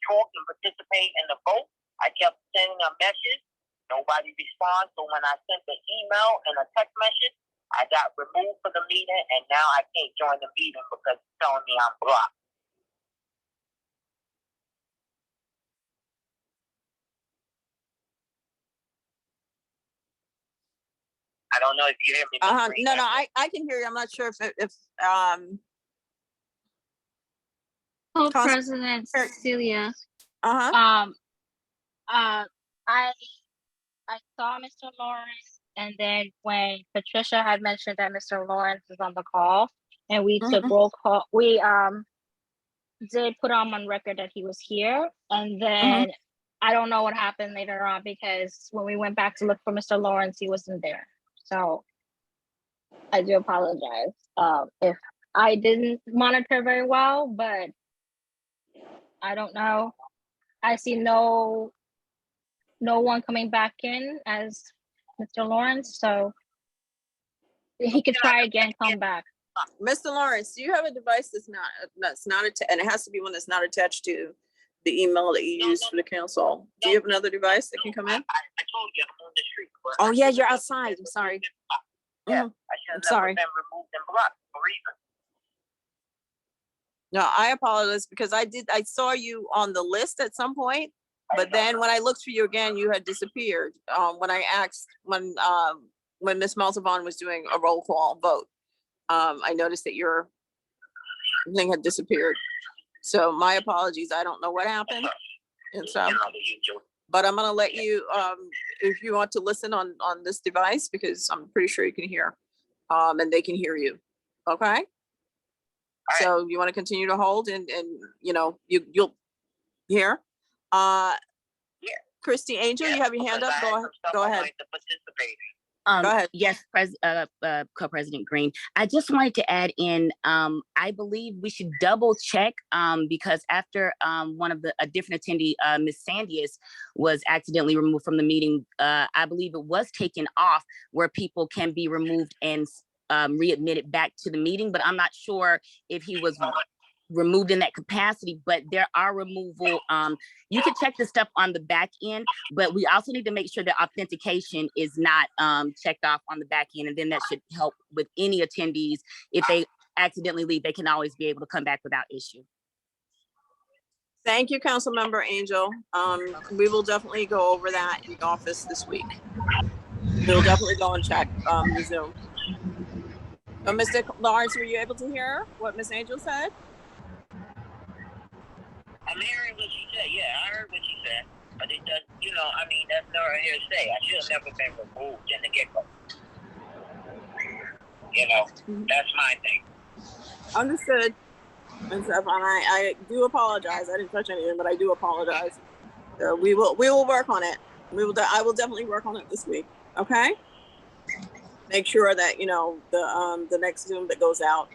S10: talk and participate in the vote. I kept sending a message. Nobody responds. So when I sent the email and a text message, I got removed from the meeting, and now I can't join the meeting because it's telling me I'm blocked. I don't know if you hear me.
S8: No, I can hear you. I'm not sure if
S1: Co-President Cecilia.
S8: Uh-huh.
S1: I saw Mr. Lawrence, and then when Patricia had mentioned that Mr. Lawrence is on the call, and we took roll call, we did put on record that he was here, and then I don't know what happened later on, because when we went back to look for Mr. Lawrence, he wasn't there. So I do apologize if I didn't monitor very well, but I don't know. I see no one coming back in as Mr. Lawrence, so he could try again, come back.
S8: Mr. Lawrence, do you have a device that's not and it has to be one that's not attached to the email that you use for the council? Do you have another device that can come in?
S10: I told you I'm on the street.
S8: Oh yeah, you're outside. I'm sorry.
S10: Yeah,
S8: Mhm.
S10: I should have
S8: I'm sorry.
S10: never been removed and blocked for reason.
S8: No, I apologize because I saw you on the list at some point, but then when I looked for you again, you had disappeared. When I asked, when Ms. Maltavon was doing a roll call vote, I noticed that your thing had disappeared. So my apologies. I don't know what happened and stuff, but I'm gonna let you, if you want to listen on this device, because I'm pretty sure you can hear, and they can hear you. Okay. So you want to continue to hold and you'll hear. Christy Angel, you have your hand up. Go ahead. Go ahead.
S6: Yes, Co-President Green. I just wanted to add in, I believe we should double check because after one of a different attendee, Ms. Sandias, was accidentally removed from the meeting, I believe it was taken off where people can be removed and readmitted back to the meeting, but I'm not sure if he was removed in that capacity. But there are removal, you can check the stuff on the back end, but we also need to make sure that authentication is not checked off on the back end, and then that should help with any attendees. If they accidentally leave, they can always be able to come back without issue.
S8: Thank you, Councilmember Angel. We will definitely go over that in the office this week. We'll definitely go and check the Zoom. So, Mr. Lawrence, were you able to hear what Ms. Angel said?
S10: I'm hearing what she said. Yeah, I heard what she said. But it does, that's not here to say. I should have never been removed in the get-go. That's my thing.
S8: Understood. and stuff. And I do apologize. I didn't touch anything, but I do apologize. So we will work on it. I will definitely work on it this week. Okay. Make sure that, you know, the next Zoom that goes out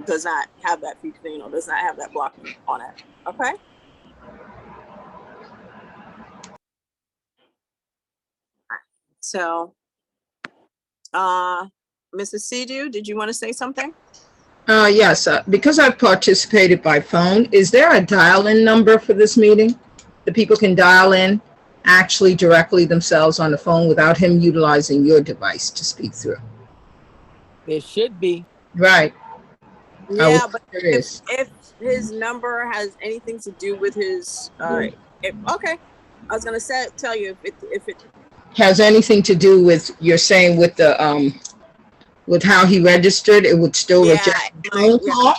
S8: does not have that feature, you know, does not have that block on it. Okay. So, Mrs. Seydoux, did you want to say something?
S9: Yes, because I've participated by phone, is there a dial-in number for this meeting? The people can dial in actually directly themselves on the phone without him utilizing your device to speak through.
S5: There should be.
S9: Right.
S8: Yeah, but
S9: There
S8: if
S9: is.
S8: his number has anything to do with his, okay, I was gonna tell you if it
S9: Has anything to do with, you're saying with the, with how he registered, it would still reject the phone call?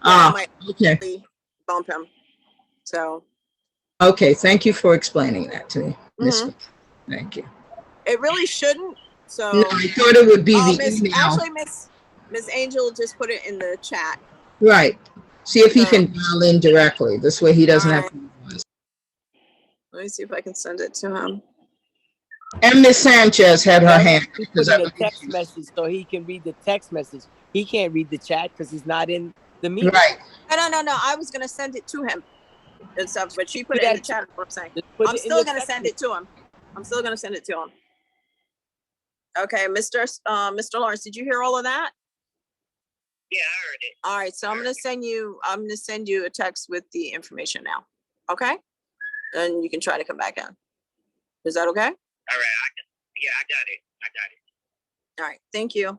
S8: I might
S9: Okay.
S8: bump him. So.
S9: Okay, thank you for explaining that to me, Miss. Thank you.
S8: It really shouldn't. So.
S9: No, I thought it would be the email.
S8: Actually, Miss Angel just put it in the chat.
S9: Right. See if he can dial in directly. This way he doesn't have to.
S8: Let me see if I can send it to him.
S9: And Miss Sanchez had her hand.
S5: He put in a text message so he can read the text message. He can't read the chat because he's not in the meeting.
S9: Right.
S8: No. I was gonna send it to him and stuff, but she put it in the chat. What I'm saying. I'm still gonna send it to him. Okay, Mr. Lawrence, did you hear all of that?
S10: Yeah, I heard it.
S8: All right, so I'm gonna send you a text with the information now. Okay, and you can try to come back in. Is that okay?
S10: All right, I got it.
S8: All right, thank you.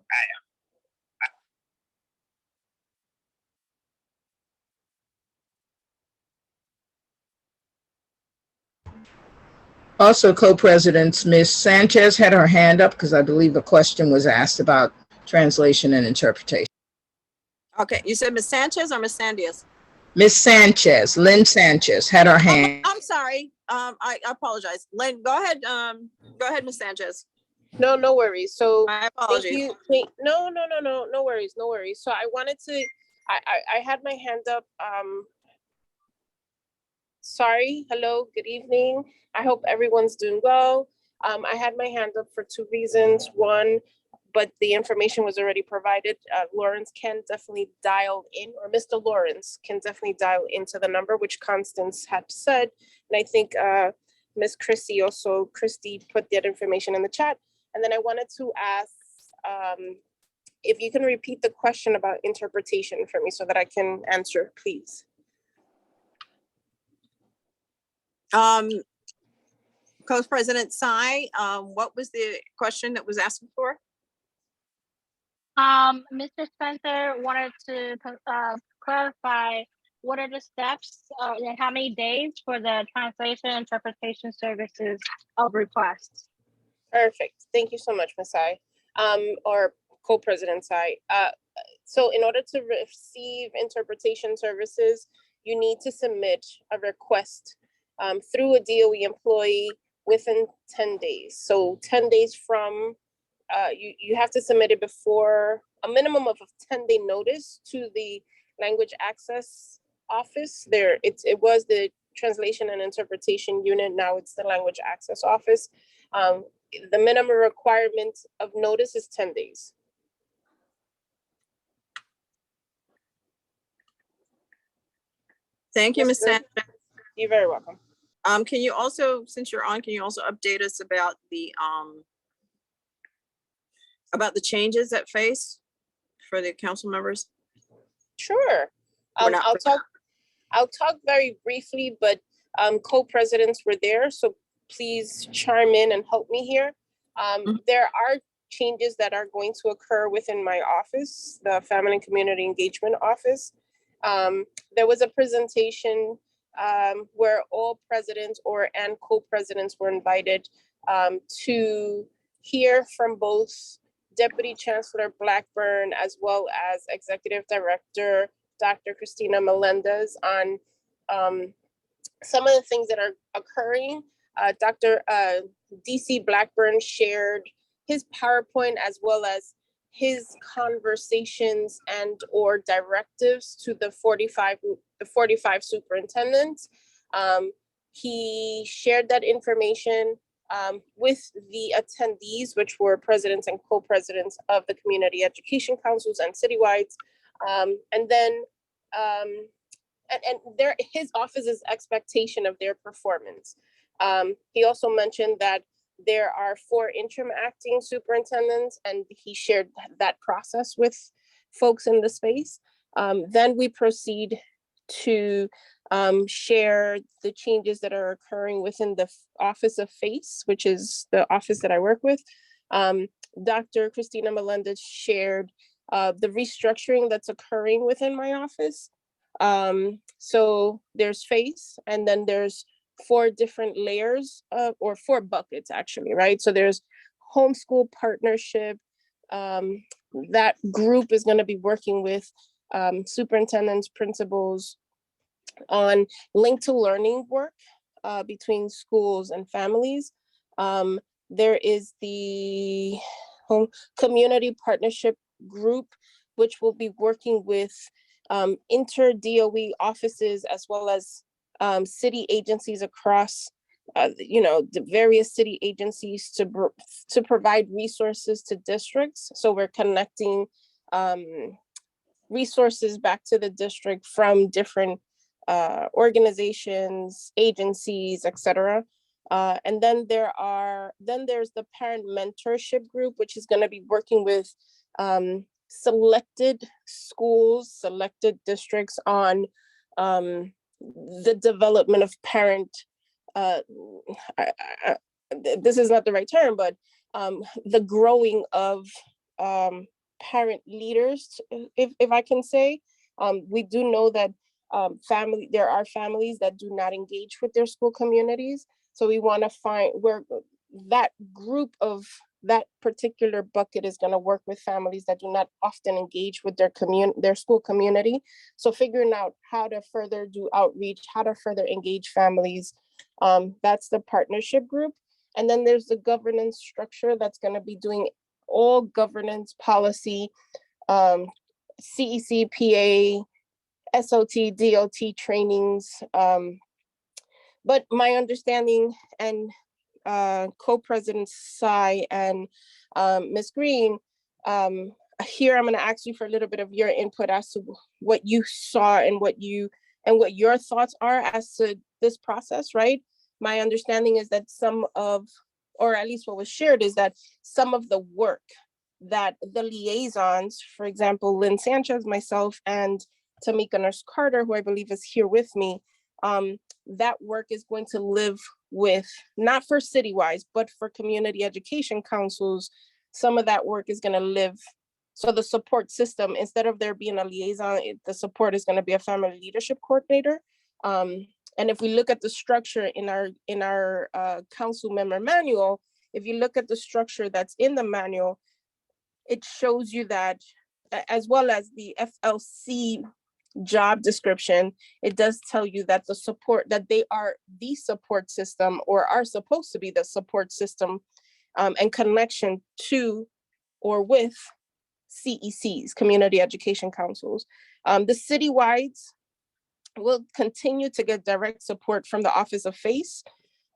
S9: Also, co-presidents, Miss Sanchez had her hand up because I believe a question was asked about translation and interpretation.
S8: Okay, you said Miss Sanchez or Miss Sandias?
S9: Miss Sanchez, Lynn Sanchez had her hand.
S8: I'm sorry. I apologize. Lynn, go ahead. Go ahead, Miss Sanchez.
S11: No worries. So
S8: my apologies.
S11: No worries. So I wanted to, I had my hand up. Sorry. Hello. Good evening. I hope everyone's doing well. I had my hand up for two reasons. One, but the information was already provided. Lawrence can definitely dial in, or Mr. Lawrence can definitely dial into the number, which Constance had said. And I think Miss Christy put that information in the chat. And then I wanted to ask if you can repeat the question about interpretation for me so that I can answer, please.
S8: Co-President Tsai, what was the question that was asked for?
S1: Mr. Spencer wanted to clarify what are the steps and how many days for the translation interpretation services of requests.
S11: Perfect. Thank you so much, Ms. Tsai, or Co-President Tsai. So in order to receive interpretation services, you need to submit a request through a DOE employee within 10 days. So 10 days from, you have to submit it before a minimum of a 10-day notice to the language access office. It was the translation and interpretation unit. Now it's the language access office. The minimum requirement of notice is 10 days.
S8: Thank you, Ms. Sanchez.
S11: You're very welcome.
S8: Can you also, since you're on, can you also update us about the changes that face for the council members?
S11: Sure. I'll talk very briefly, but co-presidents were there, so please chime in and help me here. There are changes that are going to occur within my office, the Family and Community Engagement Office. There was a presentation where all presidents and co-presidents were invited to hear from both Deputy Chancellor Blackburn as well as Executive Director Dr. Cristina Melendez on some of the things that are occurring. Dr. DC Blackburn shared his PowerPoint as well as his conversations and or directives to the 45 superintendents. He shared that information with the attendees, which were presidents and co-presidents of the community education councils and citywides. And then his office's expectation of their performance. He also mentioned that there are 4 interim acting superintendents, and he shared that process with folks in the space. Then we proceed to share the changes that are occurring within the Office of FACE, which is the office that I work with. Dr. Christina Melendez shared the restructuring that's occurring within my office. So there's FACE, and then there's 4 different layers or 4 buckets actually, right? So there's homeschool partnership. That group is going to be working with superintendents, principals on link to learning work between schools and families. There is the home community partnership group, which will be working with inter-DOE offices as well as city agencies across, the various city agencies to provide resources to districts. So we're connecting resources back to the district from different organizations, agencies, etc. And then there's the parent mentorship group, which is going to be working with selected schools, selected districts on the development of parent, this is not the right term, but the growing of parent leaders, if I can say. We do know that there are families that do not engage with their school communities. So we want to find where that group of that particular bucket is going to work with families that do not often engage with their school community. So figuring out how to further do outreach, how to further engage families. That's the partnership group. And then there's the governance structure that's going to be doing all governance policy, CEC, PA, SOT, DOT trainings. But my understanding, and co-president Sai and Ms. Green, here I'm going to ask you for a little bit of your input as to what you saw and what your thoughts are as to this process, right? My understanding is that or at least what was shared, is that some of the work that the liaisons, for example, Lynn Sanchez, myself, and Tamika Nurse Carter, who I believe is here with me, that work is going to live with, not for citywide, but for community education councils. Some of that work is going to live. So the support system, instead of there being a liaison, the support is going to be a family leadership coordinator. And if we look at the structure in our council member manual, if you look at the structure that's in the manual, it shows you that, as well as the FLC job description, it does tell you that that they are the support system, or are supposed to be the support system and connection to or with CECs, community education councils. The citywides will continue to get direct support from the Office of FACE,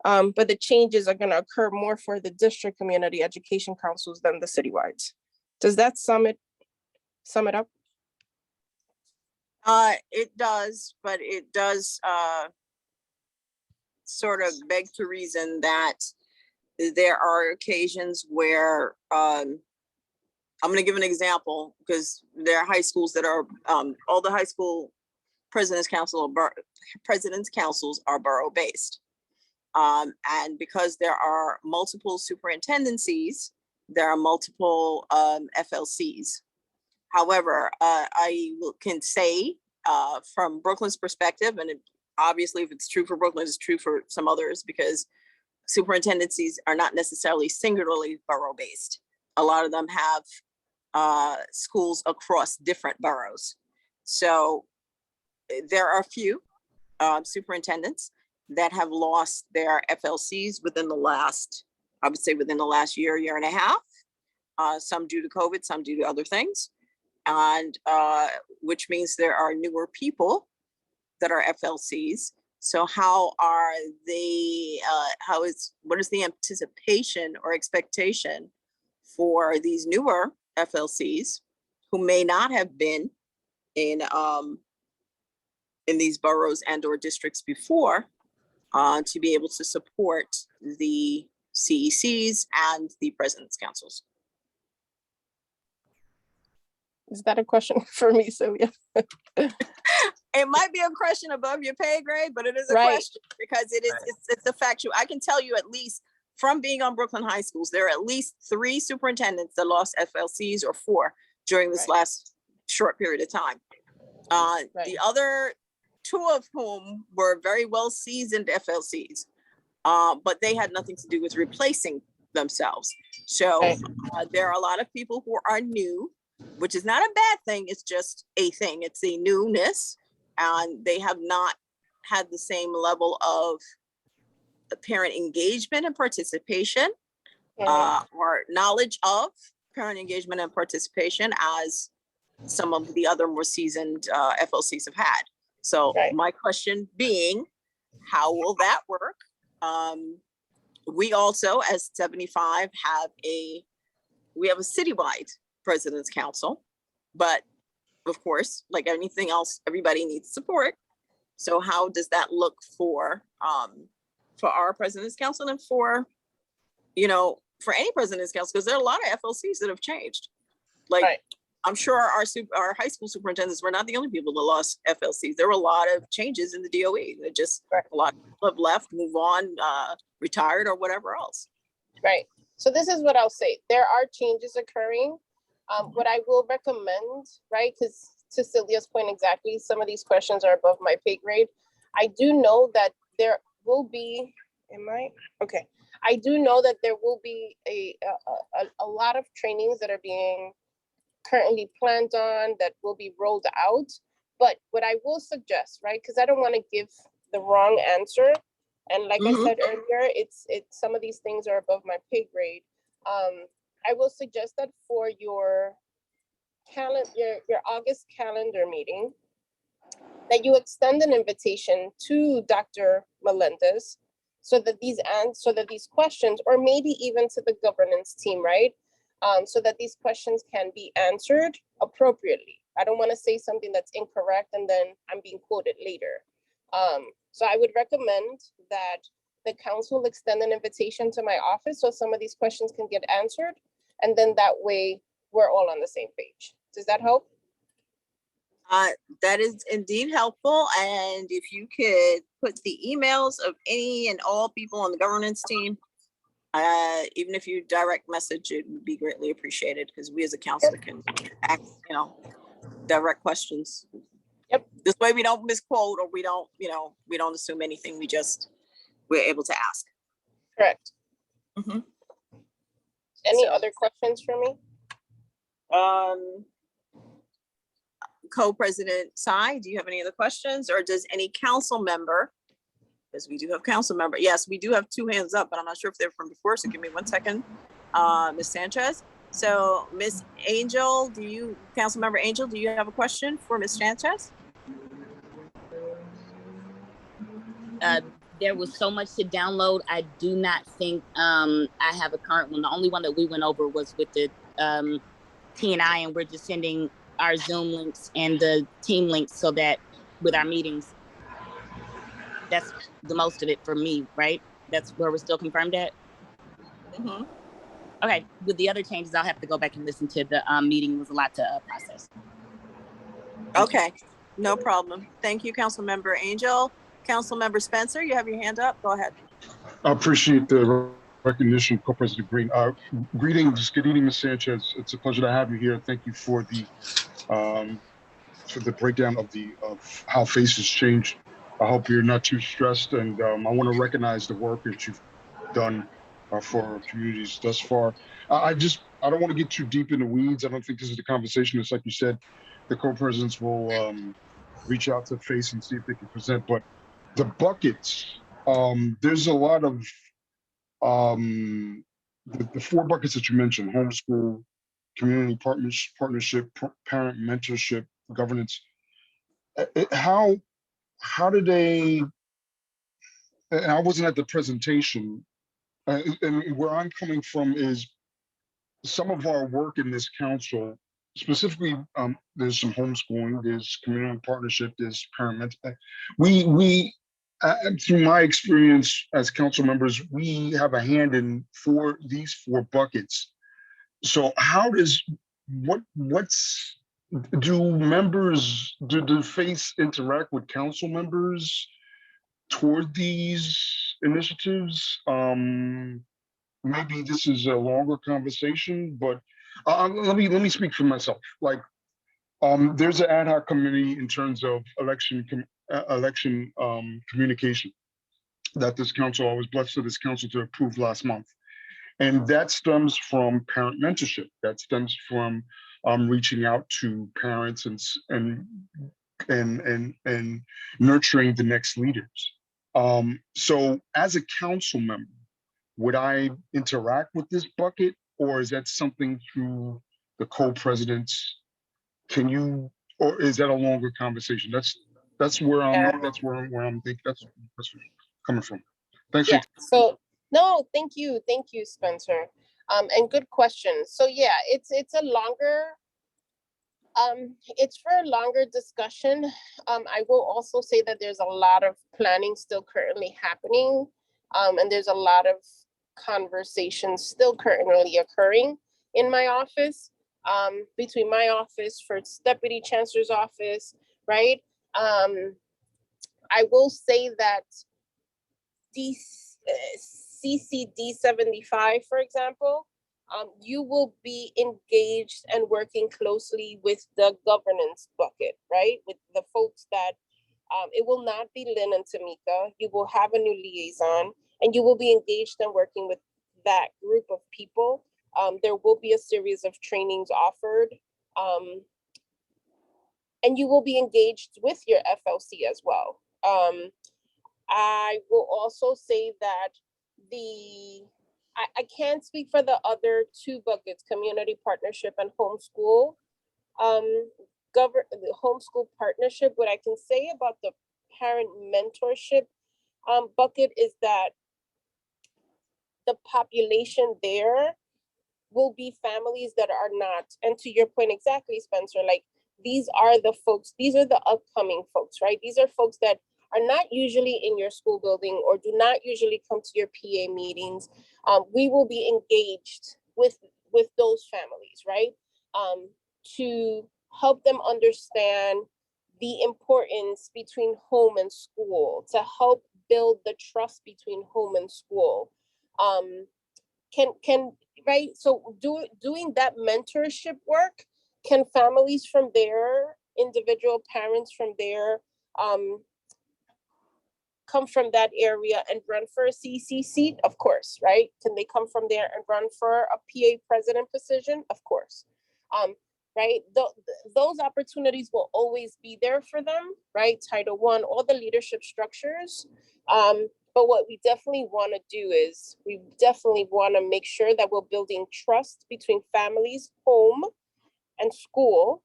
S11: but the changes are going to occur more for the district community education councils than the citywides. Does that sum it up?
S8: It does, but it does sort of beg to reason that there are occasions where I'm going to give an example, because there are high schools that are all the high school president's councils are borough-based, and because there are multiple superintendencies, there are multiple FLCs. However, I can say from Brooklyn's perspective, and obviously if it's true for Brooklyn, it's true for some others, because superintendencies are not necessarily singularly borough-based. A lot of them have schools across different boroughs. So there are a few superintendents that have lost their FLCs within the last, I would say within the last year and a half. some due to COVID, some due to other things. And which means there are newer people that are FLCs. So how are they, what is the anticipation or expectation for these newer FLCs who may not have been in these boroughs and or districts before, to be able to support the CECs and the President's Councils?
S11: Is that a question for me, Sylvia?
S8: It might be a question above your pay grade, but it is a
S11: Right.
S8: question because it's a factual. I can tell you at least from being on Brooklyn High Schools, there are at least 3 superintendents that lost FLCs, or 4 during this last short period of time. The other 2 of whom were very well seasoned FLCs, but they had nothing to do with replacing themselves. So there are a lot of people who are new, which is not a bad thing. It's just a thing. It's a newness, and they have not had the same level of parent engagement and participation, or knowledge of parent engagement and participation as some of the other more seasoned FLCs have had. So my question being, how will that work? We also, as 75, have a citywide President's Council, but of course, like anything else, everybody needs support. So how does that look for our President's Council and for any President's Council? Because there are a lot of FLCs that have changed. Like I'm sure our high school superintendents were not the only people that lost FLCs. There were a lot of changes in the DOE. That just a lot of people have left, move on, retired, or whatever else.
S11: Right. So this is what I'll say. There are changes occurring. What I will recommend, right, because to Sylvia's point exactly, some of these questions are above my pay grade. I do know that there will be, I do know that there will be a lot of trainings that are being currently planned on that will be rolled out. But what I will suggest, right, because I don't want to give the wrong answer. And like I said earlier, it's some of these things are above my pay grade. I will suggest that for your August calendar meeting, that you extend an invitation to Dr. Melendez so that these questions, or maybe even to the governance team, right? So that these questions can be answered appropriately. I don't want to say something that's incorrect and then I'm being quoted later. So I would recommend that the council extend an invitation to my office so some of these questions can get answered. And then that way we're all on the same page. Does that help?
S8: That is indeed helpful. And if you could put the emails of any and all people on the governance team, even if you direct message, it would be greatly appreciated, because we as a council can ask, direct questions.
S11: Yep.
S8: This way we don't misquote, or we don't assume anything. We're able to ask.
S11: Correct. Any other questions for me?
S8: Co-President Tsai, do you have any other questions, or does any council member? Because we do have council member. Yes, we do have 2 hands up, but I'm not sure if they're from before. So give me 1 second. Ms. Sanchez. So Ms. Angel, Council Member Angel, do you have a question for Ms. Sanchez?
S6: There was so much to download. I do not think I have a current one. The only one that we went over was with the T&I, and we're just sending our Zoom links and the team links so that with our meetings, that's the most of it for me, right? That's where we're still confirmed at? Okay, with the other changes, I'll have to go back and listen to the meeting. It was a lot to process.
S8: Okay, no problem. Thank you, Council Member Angel. Council Member Spencer, you have your hand up. Go ahead.
S3: I appreciate the recognition, Co-President Green. Greetings, good evening, Ms. Sanchez. It's a pleasure to have you here. Thank you for the breakdown of how faces change. I hope you're not too stressed, and I want to recognize the work that you've done for our communities thus far. I don't want to get too deep in the weeds. I don't think this is the conversation. It's like you said, the co-presidents will reach out to FACE and see if they can present, but the buckets, there's a lot of the four buckets that you mentioned, homeschool, community partnership, parent mentorship, governance, how do they, and I wasn't at the presentation, and where I'm coming from is some of our work in this council, specifically, there's some homeschooling, there's community partnership, there's parent mentor. We through my experience as council members, we have a hand in these four buckets. So how does, do the face interact with council members toward these initiatives? Maybe this is a longer conversation, but let me speak for myself. Like, there's an ad hoc committee in terms of election communication that this council, I was blessed for this council to approve last month. And that stems from parent mentorship. That stems from reaching out to parents and nurturing the next leaders. So as a council member, would I interact with this bucket, or is that something through the co-presidents? Can you, or is that a longer conversation? That's where I'm thinking. That's coming from. Thanks.
S11: Yeah. So no, thank you, Spencer. And good question. So yeah, it's a longer. It's for a longer discussion. I will also say that there's a lot of planning still currently happening, and there's a lot of conversations still currently occurring in my office, between my office, First Deputy Chancellor's office, right? I will say that CCD75, for example, you will be engaged and working closely with the governance bucket, right? With the folks that, it will not be Lynn and Tamika. You will have a new liaison, and you will be engaged and working with that group of people. There will be a series of trainings offered, and you will be engaged with your FLC as well. I will also say that I can't speak for the other two buckets, community partnership and homeschool. The homeschool partnership, what I can say about the parent mentorship bucket is that the population there will be families that are not, and to your point exactly, Spencer, like these are the folks, these are the upcoming folks, right? These are folks that are not usually in your school building or do not usually come to your PA meetings. We will be engaged with those families, right? To help them understand the importance between home and school, to help build the trust between home and school. Right? So doing that mentorship work, can families from there, individual parents from there, come from that area and run for a CC seat? Of course, right? Can they come from there and run for a PA president position? Of course. Right? Those opportunities will always be there for them, right? Title I, all the leadership structures. But what we definitely want to do is we definitely want to make sure that we're building trust between families, home, and school,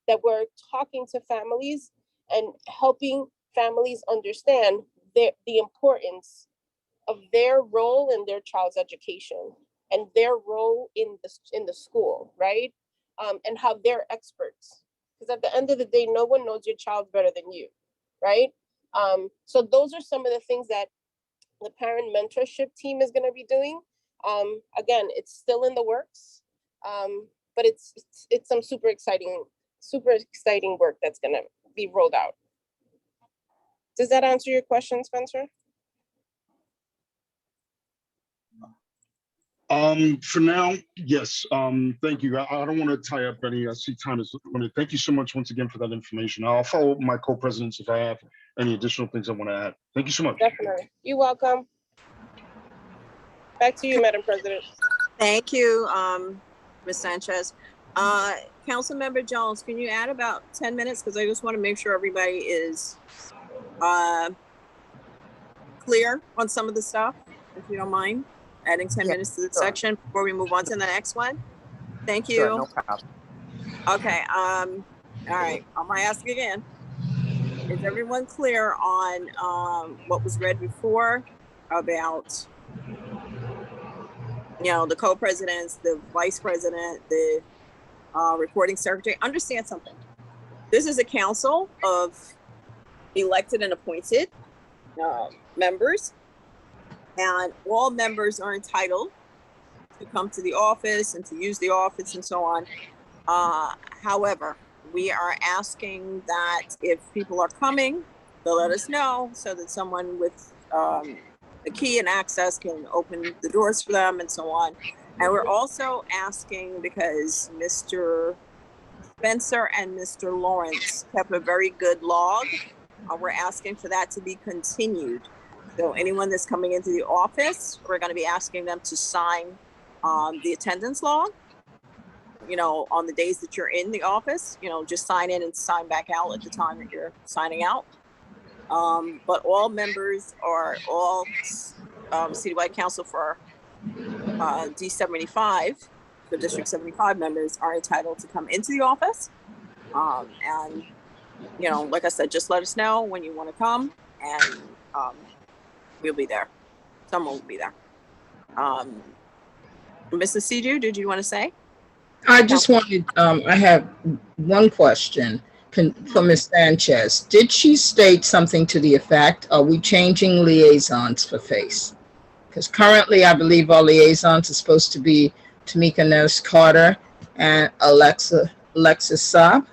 S11: that we're talking to families and helping families understand the importance of their role in their child's education and their role in the school, right? And how they're experts. Because at the end of the day, no one knows your child better than you, right? So those are some of the things that the parent mentorship team is going to be doing. Again, it's still in the works, but it's some super exciting work that's going to be rolled out. Does that answer your question, Spencer?
S3: For now, yes. Thank you. I don't want to tie up any. I see time is limited. Thank you so much once again for that information. I'll follow up my co-presidents if I have any additional things I want to add. Thank you so much.
S11: Definitely. You're welcome. Back to you, Madam President.
S8: Thank you, Ms. Sanchez. Councilmember Jones, can you add about 10 minutes? Because I just want to make sure everybody is clear on some of the stuff, if you don't mind. adding 10
S5: Yeah,
S8: minutes to the
S5: sure.
S8: section before we move on to the next one? Thank
S5: Sure,
S8: you.
S5: no problem.
S8: Okay, all right, I'm gonna ask again. Is everyone clear on what was read before about, you know, the co-presidents, the vice president, the recording secretary? Understand something. This is a council of elected and appointed members, and all members are entitled to come to the office and to use the office and so on. However, we are asking that if people are coming, they'll let us know so that someone with a key and access can open the doors for them and so on. And we're also asking, because Mr. Spencer and Mr. Lawrence kept a very good log, we're asking for that to be continued. So anyone that's coming into the office, we're going to be asking them to sign the attendance log. You know, on the days that you're in the office, you know, just sign in and sign back out at the time that you're signing out. But all members are all citywide council for D75, the District 75 members are entitled to come into the office. And, you know, like I said, just let us know when you want to come, and we'll be there. Someone will be there. Mrs. Siju, did you want to say?
S9: I just wanted, I have one question for Ms. Sanchez. Did she state something to the effect, are we changing liaisons for FACE? Because currently, I believe our liaisons are supposed to be Tamika Nurse Carter and Alexis Saab.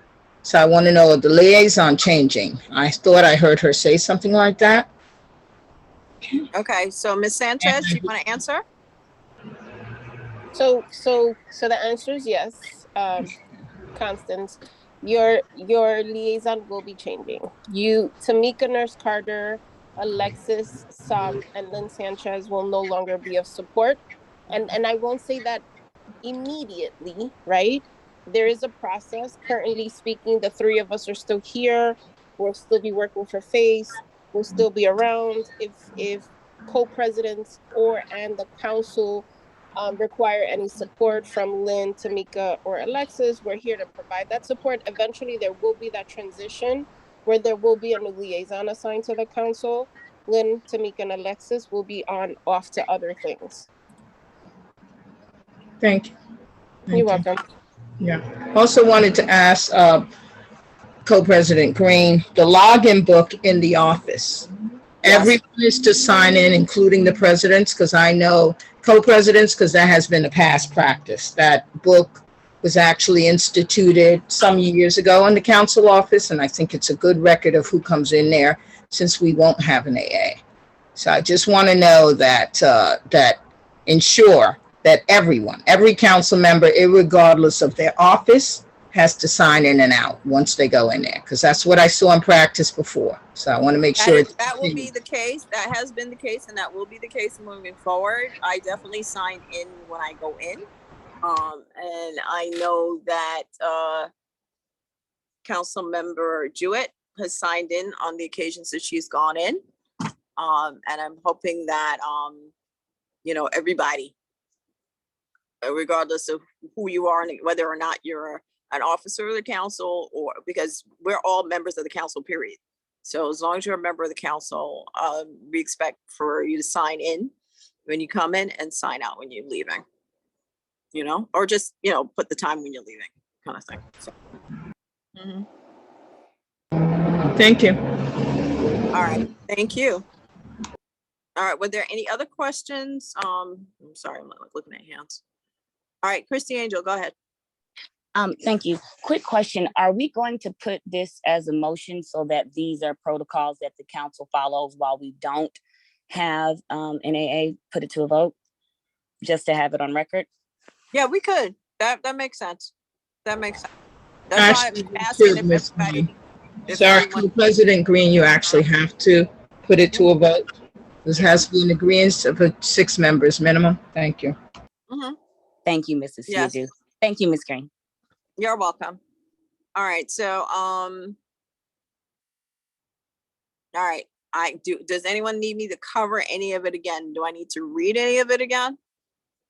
S9: So I want to know, the liaison changing? I thought I heard her say something like that.
S8: Okay, so Ms. Sanchez, do you want to answer?
S11: So the answer is yes. Constance, your liaison will be changing. Tamika Nurse Carter, Alexis Saab, and Lynn Sanchez will no longer be of support. And I won't say that immediately, right? There is a process. Currently speaking, the three of us are still here. We'll still be working for FACE. We'll still be around. If co-presidents and the council require any support from Lynn, Tamika, or Alexis, we're here to provide that support. Eventually, there will be that transition where there will be a new liaison assigned to the council. Lynn, Tamika, and Alexis will be off to other things.
S9: Thank you.
S11: You're welcome.
S9: Yeah. Also wanted to ask Co-President Green, the login book in the office.
S8: Yes.
S9: Everyone is to sign in, including the presidents, because I know co-presidents, because that has been a past practice. That book was actually instituted some years ago in the council office, and I think it's a good record of who comes in there since we won't have an AA. So I just want to know that ensure that every council member, irregardless of their office, has to sign in and out once they go in there, because that's what I saw in practice before. So I want to make sure
S8: that will be the case. That has been the case, and that will be the case moving forward. I definitely sign in when I go in. And I know that Council Member Jewett has signed in on the occasions that she's gone in. And I'm hoping that you know, everybody, regardless of who you are and whether or not you're an officer of the council, or because we're all members of the council, period. So as long as you're a member of the council, we expect for you to sign in when you come in and sign out when you're leaving, you know, or just, you know, put the time when you're leaving, kind of thing. So.
S9: Thank you.
S8: All right, thank you. All right, were there any other questions? I'm sorry, I'm not looking at hands. All right, Christy Angel, go ahead.
S6: Thank you. Quick question. Are we going to put this as a motion so that these are protocols that the council follows while we don't have an AA put it to a vote? Just to have it on record?
S8: Yeah, we could. That makes sense. That makes sense. That's why I'm asking if everybody.
S9: Sorry, President Green, you actually have to put it to a vote. This has to be an agreement of 6 members minimum. Thank you.
S6: Thank you, Mrs.
S8: Yes.
S6: Siju. Thank you, Ms. Green.
S8: You're welcome. All right, so all right. does anyone need me to cover any of it again? Do I need to read any of it again?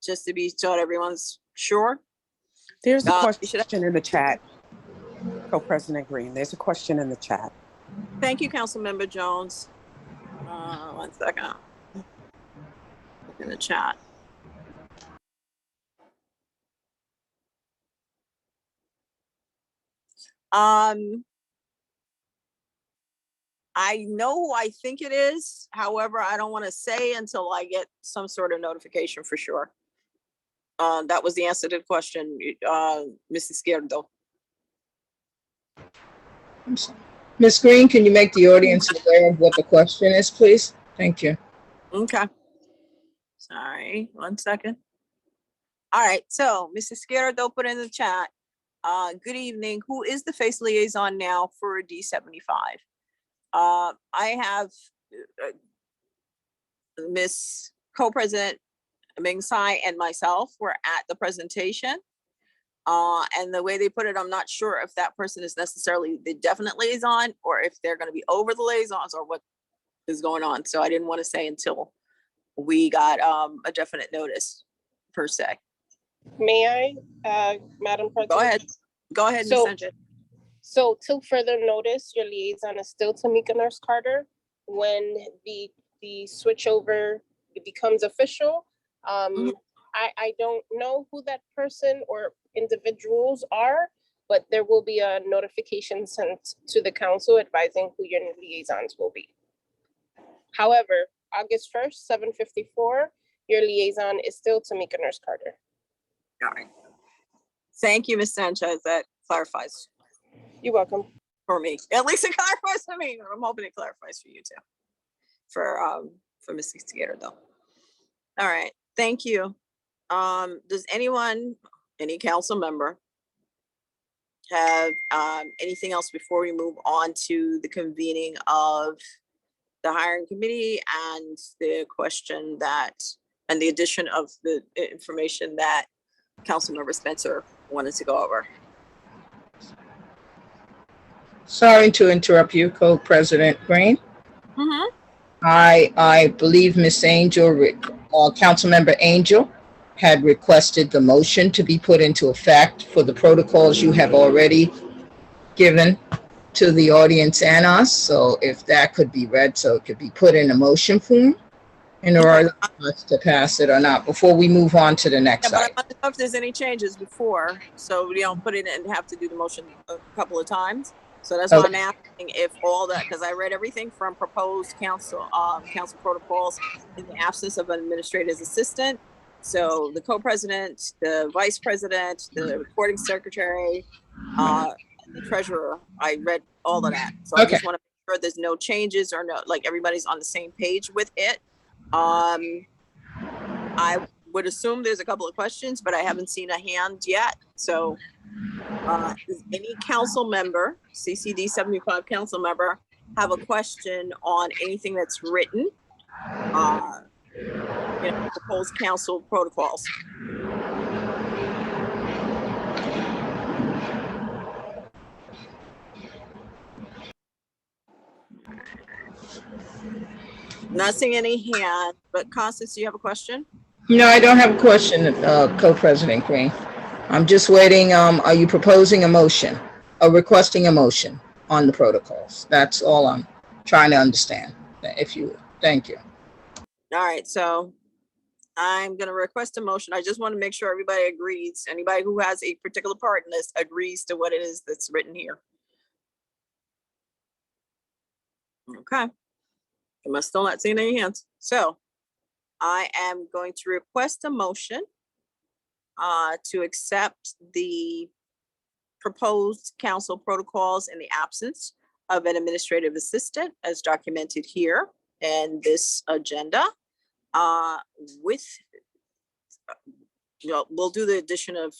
S8: Just to be sure everyone's sure?
S4: There's a
S8: You should-
S4: question in the chat. Co-President Green, there's a question in the chat.
S8: Thank you, Councilmember Jones. 1 second. Look in the chat. I know who I think it is. However, I don't want to say until I get some sort of notification for sure. That was the answer to the question, Mrs. Izquierdo.
S9: I'm sorry. Ms. Green, can you make the audience aware of what the question is, please? Thank you.
S8: Okay. Sorry, 1 second. All right, so Mrs. Izquierdo put in the chat. Good evening. Who is the face liaison now for D75? I have Miss Co-President Ming Tsai and myself were at the presentation. And the way they put it, I'm not sure if that person is necessarily the definite liaison or if they're going to be over the liaisons or what is going on. So I didn't want to say until we got a definite notice per se.
S11: May I, Madam President?
S8: Go ahead. Go ahead, Ms. Sanchez.
S11: So till further notice, your liaison is still Tamika Nurse Carter. When the switch over becomes official, I don't know who that person or individuals are, but there will be a notification sent to the council advising who your new liaisons will be. However, August 1st, 7:54, your liaison is still Tamika Nurse Carter.
S8: All right. Thank you, Ms. Sanchez. That clarifies.
S11: You're welcome.
S8: For me, at least it clarifies for me. I'm hoping it clarifies for you too. For Ms. Izquierdo. All right. Thank you. Does anyone, any council member, have anything else before we move on to the convening of the hiring committee and the question that, and the addition of the information that Councilmember Spencer wanted to go over?
S9: Sorry to interrupt you, Co-President Green. I believe Ms. Angel, Councilmember Angel, had requested the motion to be put into effect for the protocols you have already given to the audience and us. So if that could be read, so it could be put in a motion form in order for us to pass it or not, before we move on to the next
S8: Yeah, but I
S9: item.
S8: want to know if there's any changes before, so we don't put it in and have to do the motion a couple of times. So that's why I'm asking if all that, because I read everything from proposed council protocols in the absence of an administrative assistant. So the co-president, the vice president, the recording secretary, and the treasurer, I read all of that. So I just want to make sure there's no changes or no, like everybody's on the same page with it. I would assume there's a couple of questions, but I haven't seen a hand yet. So does any council member, CCD75 council member, have a question on anything that's written in proposed council protocols? Not seeing any hand, but Constance, do you have a question?
S9: No, I don't have a question, Co-President Green. I'm just waiting. Are you proposing a motion or requesting a motion on the protocols? That's all I'm trying to understand. If you would. Thank you.
S8: All right, so I'm going to request a motion. I just want to make sure everybody agrees. Anybody who has a particular part in this agrees to what it is that's written here. Okay. I must still not see any hands. So I am going to request a motion to accept the proposed council protocols in the absence of an administrative assistant as documented here in this agenda. With, we'll do the addition of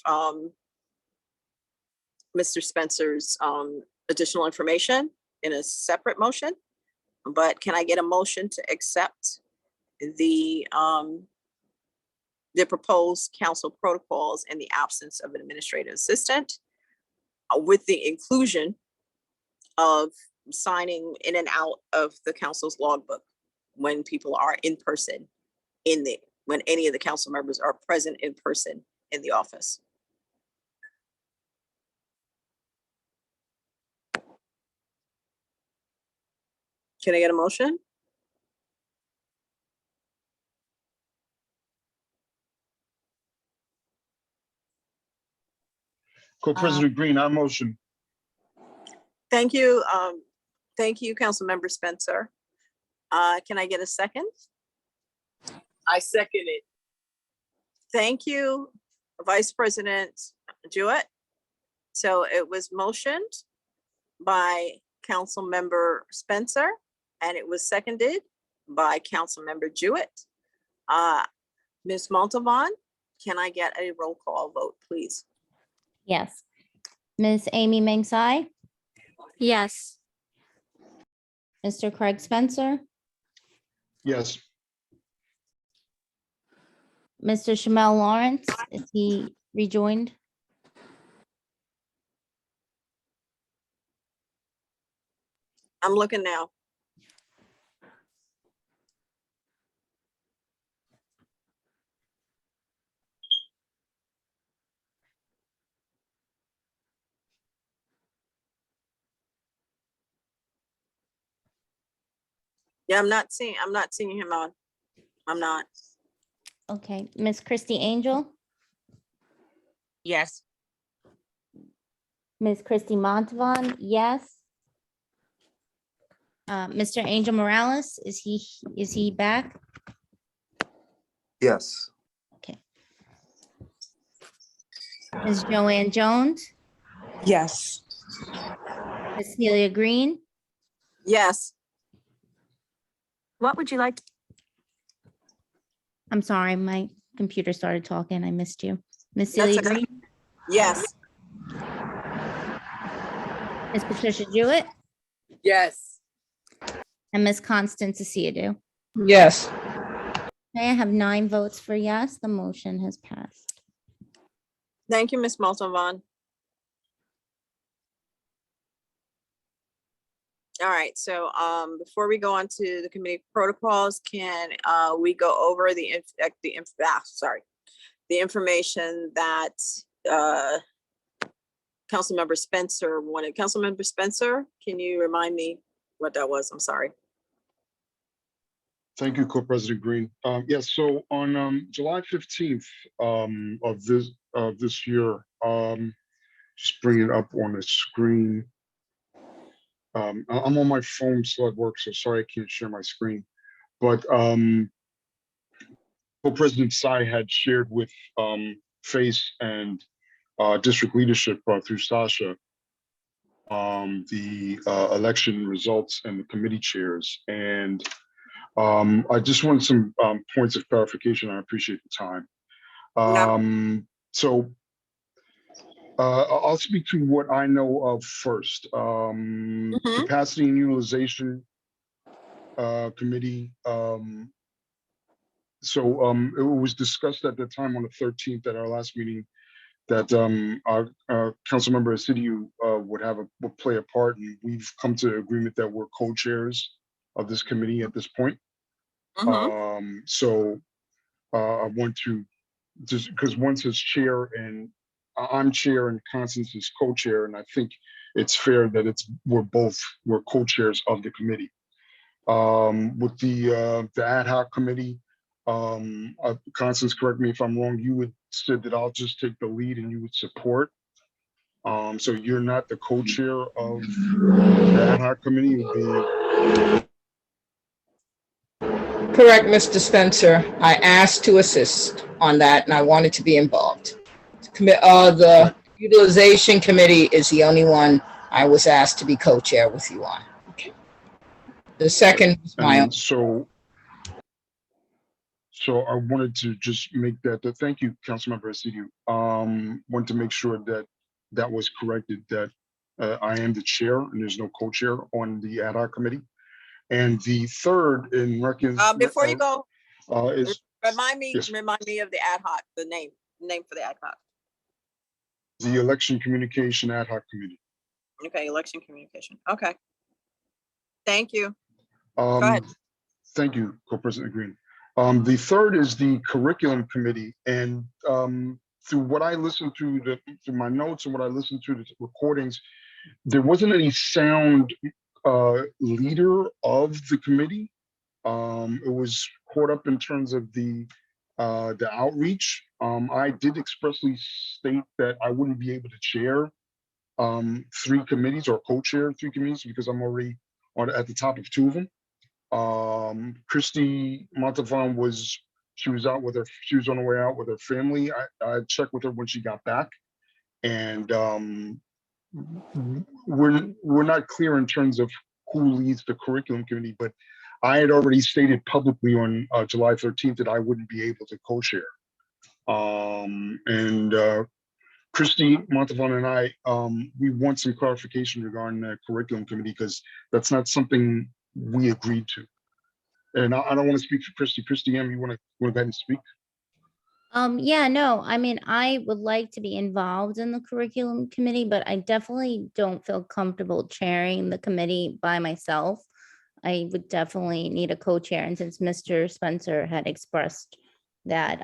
S8: Mr. Spencer's additional information in a separate motion. But can I get a motion to accept the proposed council protocols in the absence of an administrative assistant with the inclusion of signing in and out of the council's logbook when people are in person when any of the council members are present in person in the office. Can I get a motion?
S3: Co-President Green, I motion.
S8: Thank you. Thank you, Councilmember Spencer. Can I get a second?
S5: I second it.
S8: Thank you, Vice President Jewett. So it was motioned by Councilmember Spencer, and it was seconded by Councilmember Jewett. Ms. Montalban, can I get a roll call vote, please?
S2: Yes. Miss Amy Mengsai,
S1: Yes.
S2: Mr. Craig Spencer,
S3: Yes.
S2: Mr. Shamel Lawrence, is he rejoined?
S8: I'm looking now. Yeah, I'm not seeing him on. I'm not.
S2: Okay, Miss Christy Angel,
S6: Yes.
S2: Miss Christy Montavon, yes. Mr. Angel Morales, is he back?
S7: Yes.
S2: Okay. Ms. Joanne Jones,
S4: Yes.
S2: Miss Celia Green,
S8: Yes.
S1: What would you like?
S2: I'm sorry, my computer started talking, I missed you. Miss
S8: That's
S2: Celia
S8: okay.
S2: Green,
S8: Yes.
S2: Miss Patricia Jewett,
S5: Yes.
S2: and Miss Constance Asiadu.
S9: Yes.
S2: Okay, I have 9 votes for yes, the motion has passed.
S8: Thank you, Ms. Montalban. All right, so before we go on to the committee protocols, can we go over the information that Councilmember Spencer wanted. Councilmember Spencer, can you remind me what that was? I'm sorry.
S3: Thank you, Co-President Green. Yes, so on July 15th of this year, just bring it up on the screen. I'm on my phone, so it works. So sorry I can't share my screen. But Co-President Tsai had shared with FACE and district leadership through Sasha the election results and the committee chairs. And I just want some points of clarification. I appreciate the time. So I'll speak to what I know of first. Capacity and utilization committee. So it was discussed at the time on the 13th at our last meeting that our council member Asiadu would play a part, and we've come to agreement that we're co-chairs of this committee at this point. So I want to just because once it's chair and I'm chair and Constance is co-chair, and I think it's fair that we're co-chairs of the committee. With the ad hoc committee, Constance, correct me if I'm wrong, you would said that I'll just take the lead and you would support. So you're not the co-chair of the ad hoc committee. It would be
S9: Correct, Mr. Spencer. I asked to assist on that and I wanted to be involved. The utilization committee is the only one I was asked to be co-chair with you on. Okay. The second is my own.
S3: So I wanted to just make that, thank you, Councilmember Asiadu. Want to make sure that that was corrected, that I am the chair and there's no co-chair on the ad hoc committee. And the third in record.
S8: Before you go,
S3: is
S8: remind me
S3: yes.
S8: of the ad hoc, the name for the ad hoc.
S3: The election communication ad hoc committee.
S8: Okay, election communication. Okay. Thank you. Go ahead.
S3: Thank you, Co-President Green. The third is the curriculum committee, and through what I listened to, through my notes and what I listened to the recordings, there wasn't any sound leader of the committee. It was caught up in terms of the outreach. I did expressly state that I wouldn't be able to chair 3 committees or co-chair 3 committees because I'm already at the top of 2 of them. Christy Montavon was on her way out with her family. I checked with her when she got back, and we're not clear in terms of who leads the curriculum committee, but I had already stated publicly on July 13th that I wouldn't be able to co-chair. Christy Montavon and I, we want some clarification regarding the curriculum committee because that's not something we agreed to. And I don't want to speak for Christy. Christy M, you want to go ahead and speak?
S2: Yeah, no, I mean, I would like to be involved in the curriculum committee, but I definitely don't feel comfortable chairing the committee by myself. I would definitely need a co-chair. And since Mr. Spencer had expressed that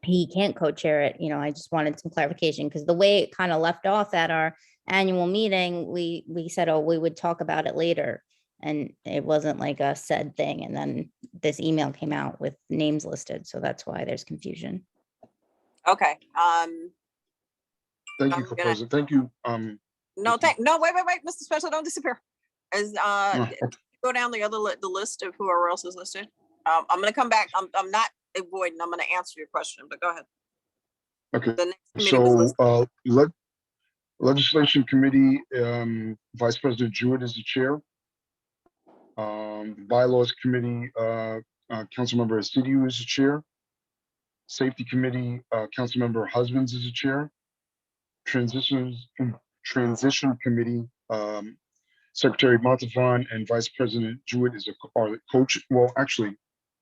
S2: he can't co-chair it, you know, I just wanted some clarification because the way it kind of left off at our annual meeting, we said, oh, we would talk about it later. And it wasn't like a said thing. And then this email came out with names listed. So that's why there's confusion.
S8: Okay.
S3: Thank you, Co-President. Thank you.
S8: No, wait, Mr. Spencer, don't disappear. Go down the list of whoever else is listed. I'm going to come back. I'm not avoiding. I'm going to answer your question, but go ahead.
S3: Okay.
S8: The next committee was
S3: So legislation committee, Vice President Jewett is the chair. Bylaws committee, Councilmember Asidio is the chair. Safety committee, Councilmember Husbands is the chair. Transition committee, Secretary Montavon and Vice President Jewett are the coach. Well, actually,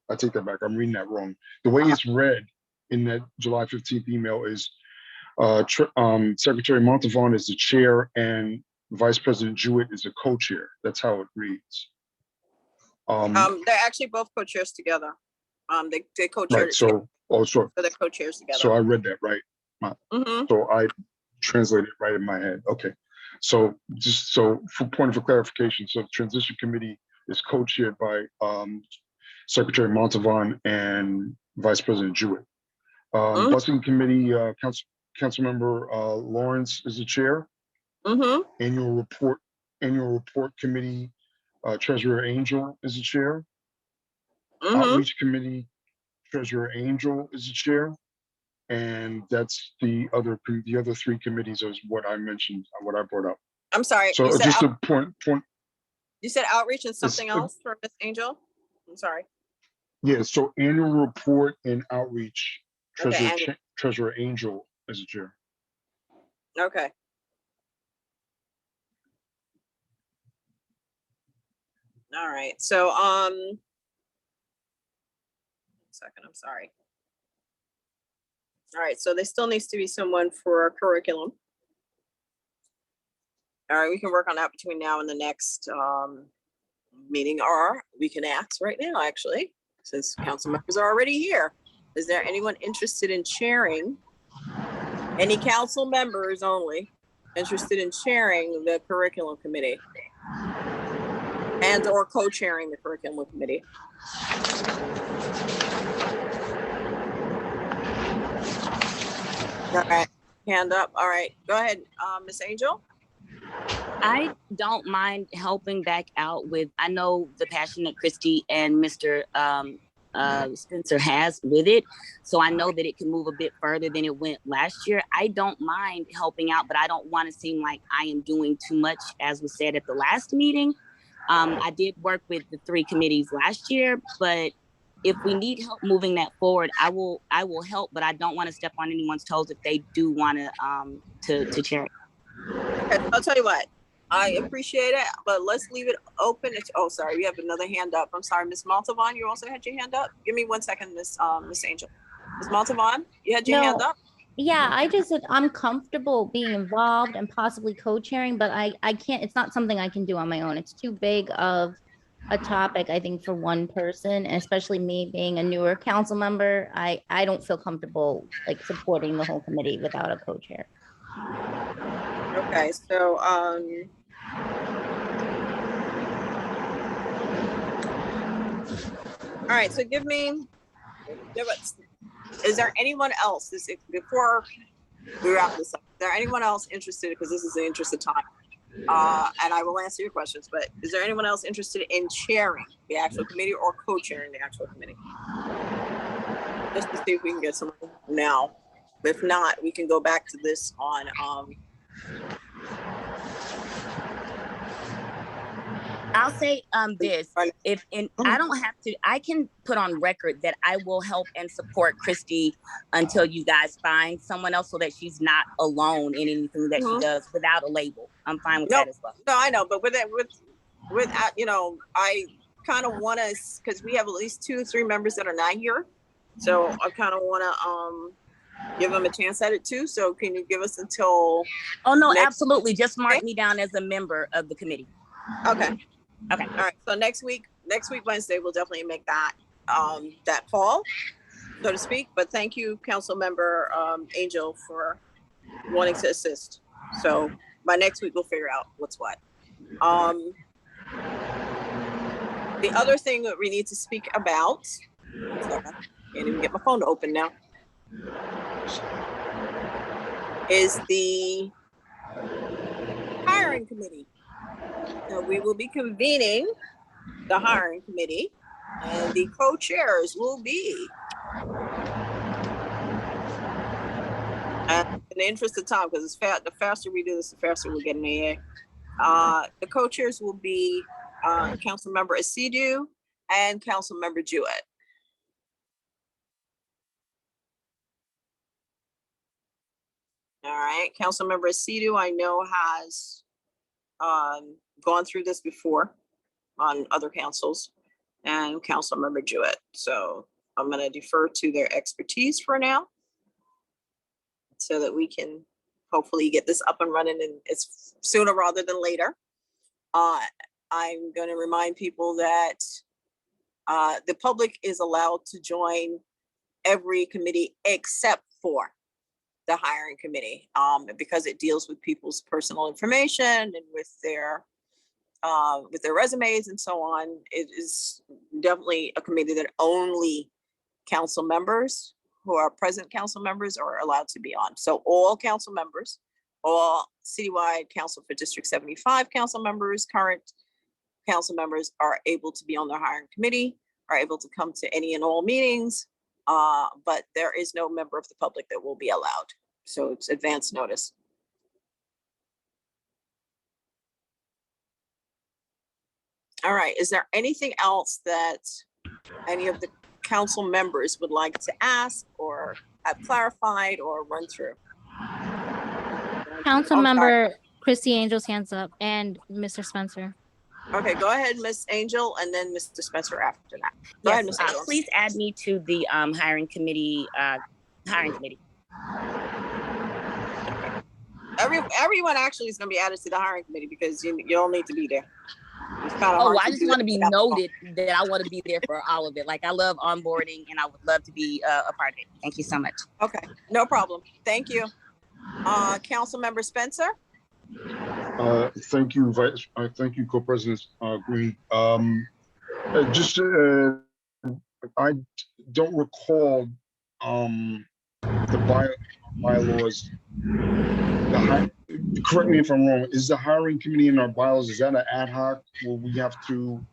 S3: I take that back. I'm reading that wrong. The way it's read in that July 15th email is Secretary Montavon is the chair and Vice President Jewett is the co-chair. That's how it reads.
S8: they're actually both co-chairs together. They co-chair.
S3: Right. So
S8: they're co-chairs together.
S3: So I read that right. So I translated it right in my head. Okay. So just for point of clarification, so the transition committee is co-chaired by Secretary Montavon and Vice President Jewett. Busing committee, Councilmember Lawrence is the chair. Annual report committee, Treasurer Angel is the chair. Outreach committee, Treasurer Angel is the chair. And that's the other 3 committees is what I mentioned, what I brought up.
S8: I'm sorry.
S3: So just a point.
S8: You said outreach and something else for Ms. Angel? I'm sorry.
S3: Yeah, so annual report and outreach,
S8: Okay,
S3: Treasurer Angel is the chair.
S8: Okay. All right. So, 1 second, I'm sorry. All right, so there still needs to be someone for our curriculum. All right, we can work on that between now and the next meeting, or we can ask right now, actually, since council members are already here. Is there anyone interested in chairing? Any council members only interested in chairing the curriculum committee and or co-chairing the curriculum committee? All right, hand up. All right, go ahead, Ms. Angel.
S6: I don't mind helping back out with, I know the passion that Christy and Mr. Spencer has with it. So I know that it can move a bit further than it went last year. I don't mind helping out, but I don't want to seem like I am doing too much, as was said at the last meeting. I did work with the 3 committees last year, but if we need help moving that forward, I will help, but I don't want to step on anyone's toes if they do want to chair.
S8: Okay, I'll tell you what, I appreciate it, but let's leave it open. Oh, sorry, we have another hand up. I'm sorry, Ms. Montavon, you also had your hand up? Give me 1 second, Miss Angel. Ms. Montavon, you had your hand up?
S2: Yeah, I'm comfortable being involved and possibly co-chairing, but I can't, it's not something I can do on my own. It's too big of a topic, I think, for one person, and especially me being a newer council member, I don't feel comfortable like supporting the whole committee without a co-chair.
S8: Okay, so, all right, so give us, is there anyone else, before we wrap this up, is there anyone else interested, because this is the interest of time, and I will answer your questions, but is there anyone else interested in chairing the actual committee or co-chairing the actual committee? Just to see if we can get someone now. If not, we can go back to this on,
S6: I'll say this, I don't have to, I can put on record that I will help and support Christy until you guys find someone else, so that she's not alone in anything that she does without a label. I'm fine with that as well.
S8: No, I know, but with you know, I kind of want to, because we have at least 2 or 3 members that are not here, so I kind of want to give them a chance at it too. So can you give us until?
S6: Oh no, absolutely. Just mark me down as a member of the committee.
S8: Okay.
S6: Okay.
S8: All right. So next week Wednesday, we'll definitely make that that call, so to speak. But thank you, Council Member Angel, for wanting to assist. So by next week we'll figure out what's what. The other thing that we need to speak about, can't even get my phone to open now, is the hiring committee. So we will be convening the hiring committee, and the co-chairs will be, in the interest of time, because the faster we do this, the faster we'll get an AA. The co-chairs will be Councilmember Asidu and Councilmember Jewett. All right, Councilmember Asidu, I know, has gone through this before on other councils, and Councilmember Jewett. So I'm going to defer to their expertise for now, so that we can hopefully get this up and running, and it's sooner rather than later. I'm going to remind people that the public is allowed to join every committee except for the hiring committee, because it deals with people's personal information and with their resumes and so on. It is definitely a committee that only council members who are present council members are allowed to be on. So all council members, all citywide council for District 75 council members, current council members are able to be on the hiring committee, are able to come to any and all meetings, but there is no member of the public that will be allowed. So it's advance notice. All right, is there anything else that any of the council members would like to ask or have clarified or run through?
S12: Councilmember Christy Angel's hands up, and Mr. Spencer.
S8: Okay, go ahead, Miss Angel, and then Mr. Spencer after that. Go ahead, Miss Angel.
S6: Please add me to the hiring committee.
S8: Everyone actually is going to be added to the hiring committee, because you don't need to be there.
S6: Oh, I just want to be noted that I want to be there for all of it. Like, I love onboarding, and I would love to be a part of it. Thank you so much.
S8: Okay, no problem. Thank you. Councilmember Spencer.
S3: Thank you, thank you, Co-President Green. I don't recall the bylaws. Correct me if I'm wrong. Is the hiring committee in our bylaws, is that an ad hoc? Will we have to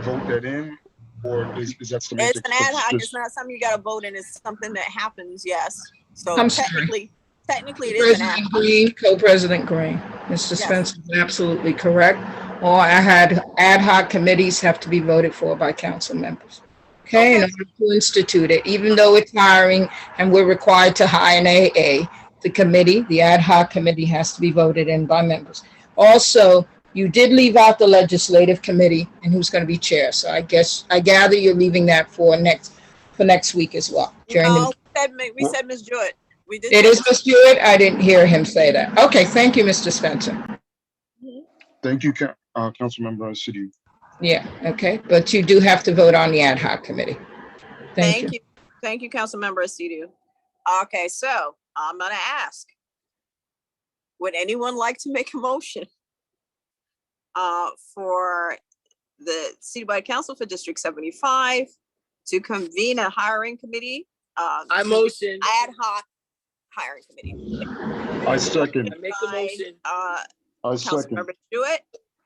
S3: vote that in, or is that semantics?
S8: It's an ad hoc. It's not something you got to vote in. It's something that happens. Yes. So
S9: I'm
S8: technically, it is an ad hoc.
S9: Green, Co-President Green. Mr. Spencer is absolutely correct. All ad hoc committees have to be voted for by council members. Okay, in order to institute it, even though it's hiring and we're required to hire an AA, the ad hoc committee has to be voted in by members. Also, you did leave out the legislative committee and who's going to be chair. So I gather you're leaving that for next week as well.
S8: No, we said Ms. Jewett. We did.
S9: It
S8: say
S9: is
S8: that.
S9: Ms. Jewett? I didn't hear him say that. Okay, thank you, Mr. Spencer.
S3: Thank you, Councilmember City.
S9: Yeah, okay, but you do have to vote on the ad hoc committee. Thank you.
S8: Thank you, Councilmember Asidu. Okay, so I'm gonna ask, would anyone like to make a motion for the citywide council for District 75 to convene a hiring committee?
S5: I motion.
S8: Ad hoc hiring committee.
S3: I second.
S5: I make the motion.
S3: I second.
S8: Councilmember Jewett,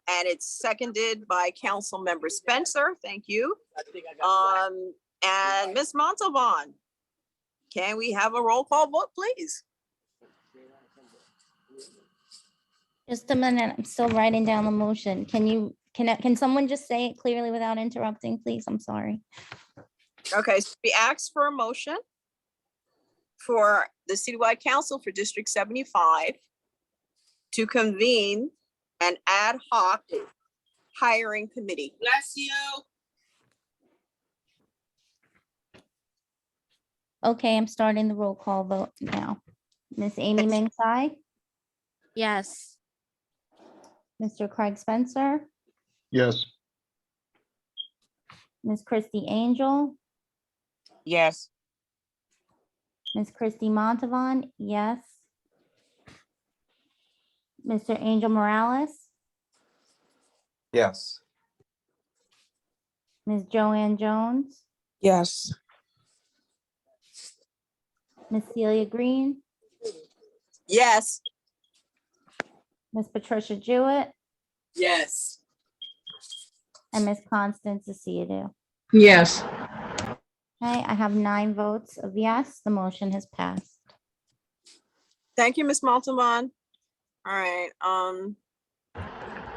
S8: and it's seconded by Councilmember Spencer. Thank you.
S5: I think I got
S8: And Ms. Montalban, can we have a roll call vote, please?
S2: Just a minute, I'm still writing down the motion. Can someone just say it clearly without interrupting, please? I'm sorry.
S8: Okay, so we asked for a motion for the citywide council for District 75 to convene an ad hoc hiring committee.
S5: Bless you.
S2: Okay, I'm starting the roll call vote now. Miss Amy Ming Tsai,
S12: Yes.
S2: Mr. Craig Spencer,
S3: Yes.
S2: Miss Christy Angel,
S6: Yes.
S2: Miss Christy Montavon, yes. Mr. Angel Morales,
S7: Yes.
S2: Ms. Joanne Jones,
S4: Yes.
S2: Miss Celia Green,
S8: Yes,
S2: Miss Patricia Jewett,
S5: Yes.
S2: and Miss Constance Asiadu.
S9: Yes,
S2: Okay, I have 9 votes of yes, the motion has passed.
S8: thank you, Ms. Montalban. All right,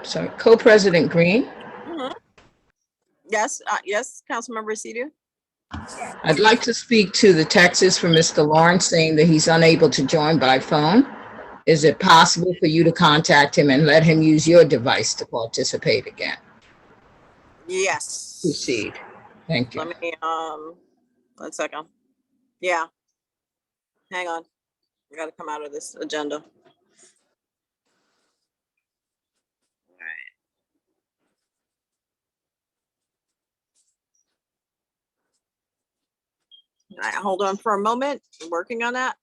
S9: so Co-President Green,
S8: yes, yes, Councilmember Asidu.
S9: I'd like to speak to the texts from Mr. Lawrence saying that he's unable to join by phone. Is it possible for you to contact him and let him use your device to participate again?
S8: Yes.
S9: Proceed. Thank you.
S8: Let me, 1 second. Yeah. Hang on. I gotta come out of this agenda. All right, hold on for a moment. I'm working on that.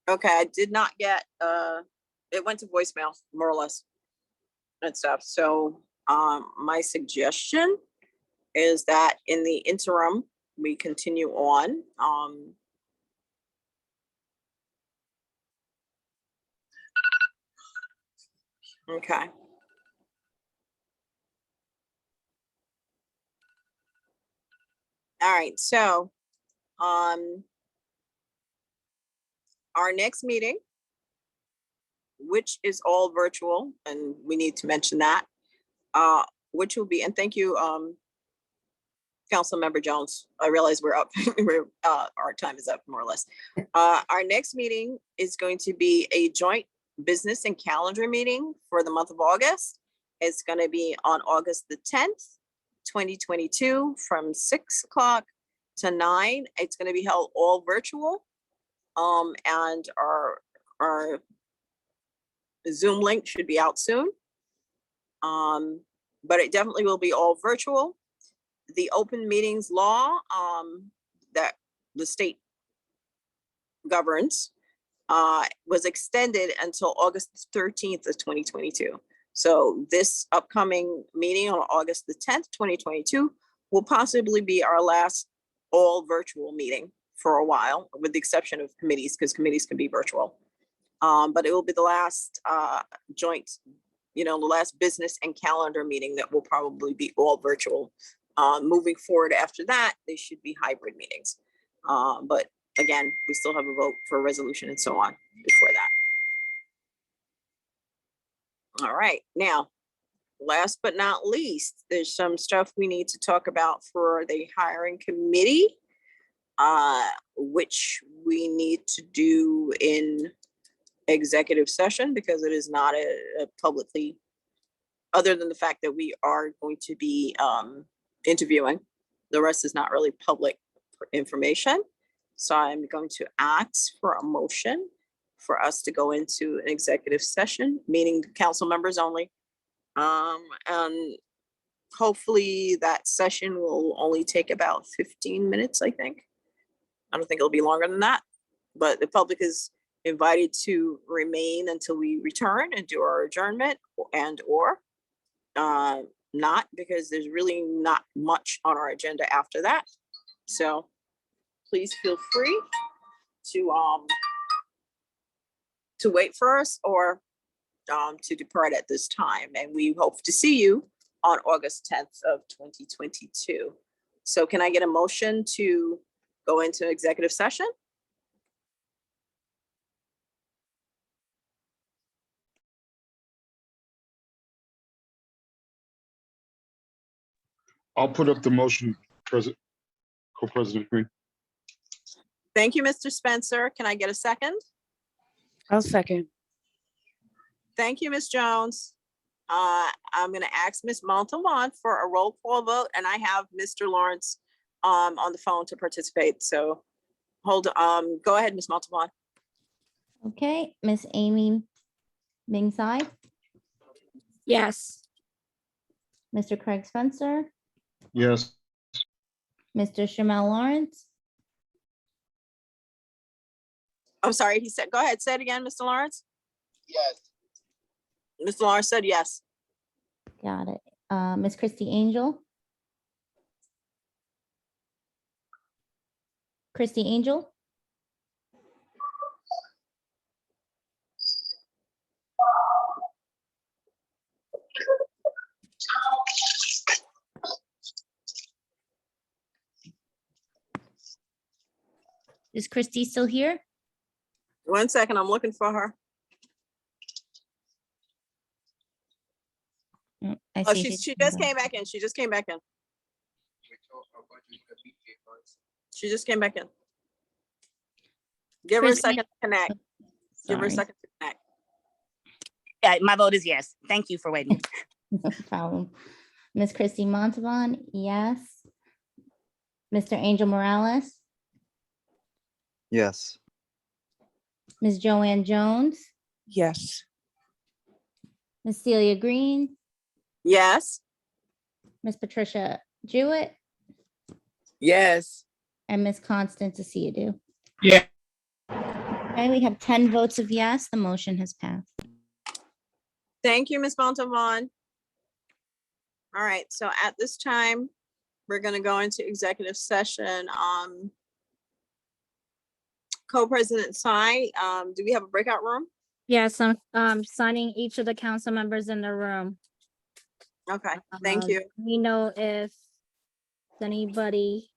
S8: Okay, I did not get, it went to voicemail, more or less, and stuff. So, my suggestion is that in the interim, we continue on. Okay. All right, so, our next meeting, which is all virtual, and we need to mention that, which will be, and thank you, Councilmember Jones. I realize we're up, our time is up more or less. Our next meeting is going to be a joint business and calendar meeting for the month of August. It's going to be on August the 10th, 2022, from 6 o'clock to 9. It's going to be held all virtual. And our Zoom link should be out soon. But it definitely will be all virtual. The open meetings law that the state governs was extended until August 13th of 2022. So this upcoming meeting on August the 10th, 2022 will possibly be our last all virtual meeting for a while, with the exception of committees, because committees can be virtual. But it will be the last joint, the last business and calendar meeting that will probably be all virtual. Moving forward after that, they should be hybrid meetings. But again, we still have a vote for a resolution and so on before that. All right, now, last but not least, there's some stuff we need to talk about for the hiring committee, which we need to do in executive session because it is not a publicly, other than the fact that we are going to be interviewing. The rest is not really public information. So I'm going to ask for a motion for us to go into an executive session, meaning council members only. And hopefully that session will only take about 15 minutes, I think. I don't think it'll be longer than that, but the public is invited to remain until we return and do our adjournment or not, because there's really not much on our agenda after that. So please feel free to wait for us or to depart at this time. And we hope to see you on August 10th of 2022. So can I get a motion to go into executive session?
S3: I'll put up the motion, Co-President Green.
S8: Thank you, Mr. Spencer. Can I get a second?
S5: I'll second.
S8: Thank you, Ms. Jones. I'm going to ask Ms. Montalban for a roll call vote, and I have Mr. Lawrence on the phone to participate. So go ahead, Ms. Montalban.
S2: Okay, Miss Amy Mingside,
S11: Yes.
S2: Mr. Craig Spencer,
S3: Yes.
S2: Mr. Shamel Lawrence,
S8: I'm sorry, he said, go ahead, say it again, Mr. Lawrence.
S10: Yes.
S8: Mr. Lawrence said yes.
S2: got it. Miss Christy Angel. Christy Angel. Is Christy still here?
S8: 1 second, I'm looking for her.
S2: I
S8: Oh,
S2: see
S8: she
S2: she's
S8: just came back in. She just came back in. She just came back in. Give her a
S2: Christy-
S8: second to connect. Give her a
S2: Sorry.
S8: second to connect.
S6: Yeah, my vote is yes. Thank you for waiting.
S2: No problem. Miss Christy Montalban, yes. Mr. Angel Morales,
S7: Yes.
S2: Ms. Joanne Jones,
S5: Yes.
S2: Ms. Celia Green,
S8: Yes.
S2: Ms. Patricia Jewett,
S5: Yes.
S2: and Ms. Constance Asiadu.
S4: Yeah.
S2: Okay, Okay, we have 10 votes of yes, the motion has passed.
S8: Thank you, Ms. Montavon. All right, so at this time, we're gonna go into executive session. Co-President Tsai, do we have a breakout room?
S12: Yes, I'm signing each of the council members in the room.
S8: Okay, thank you.
S12: We know if anybody.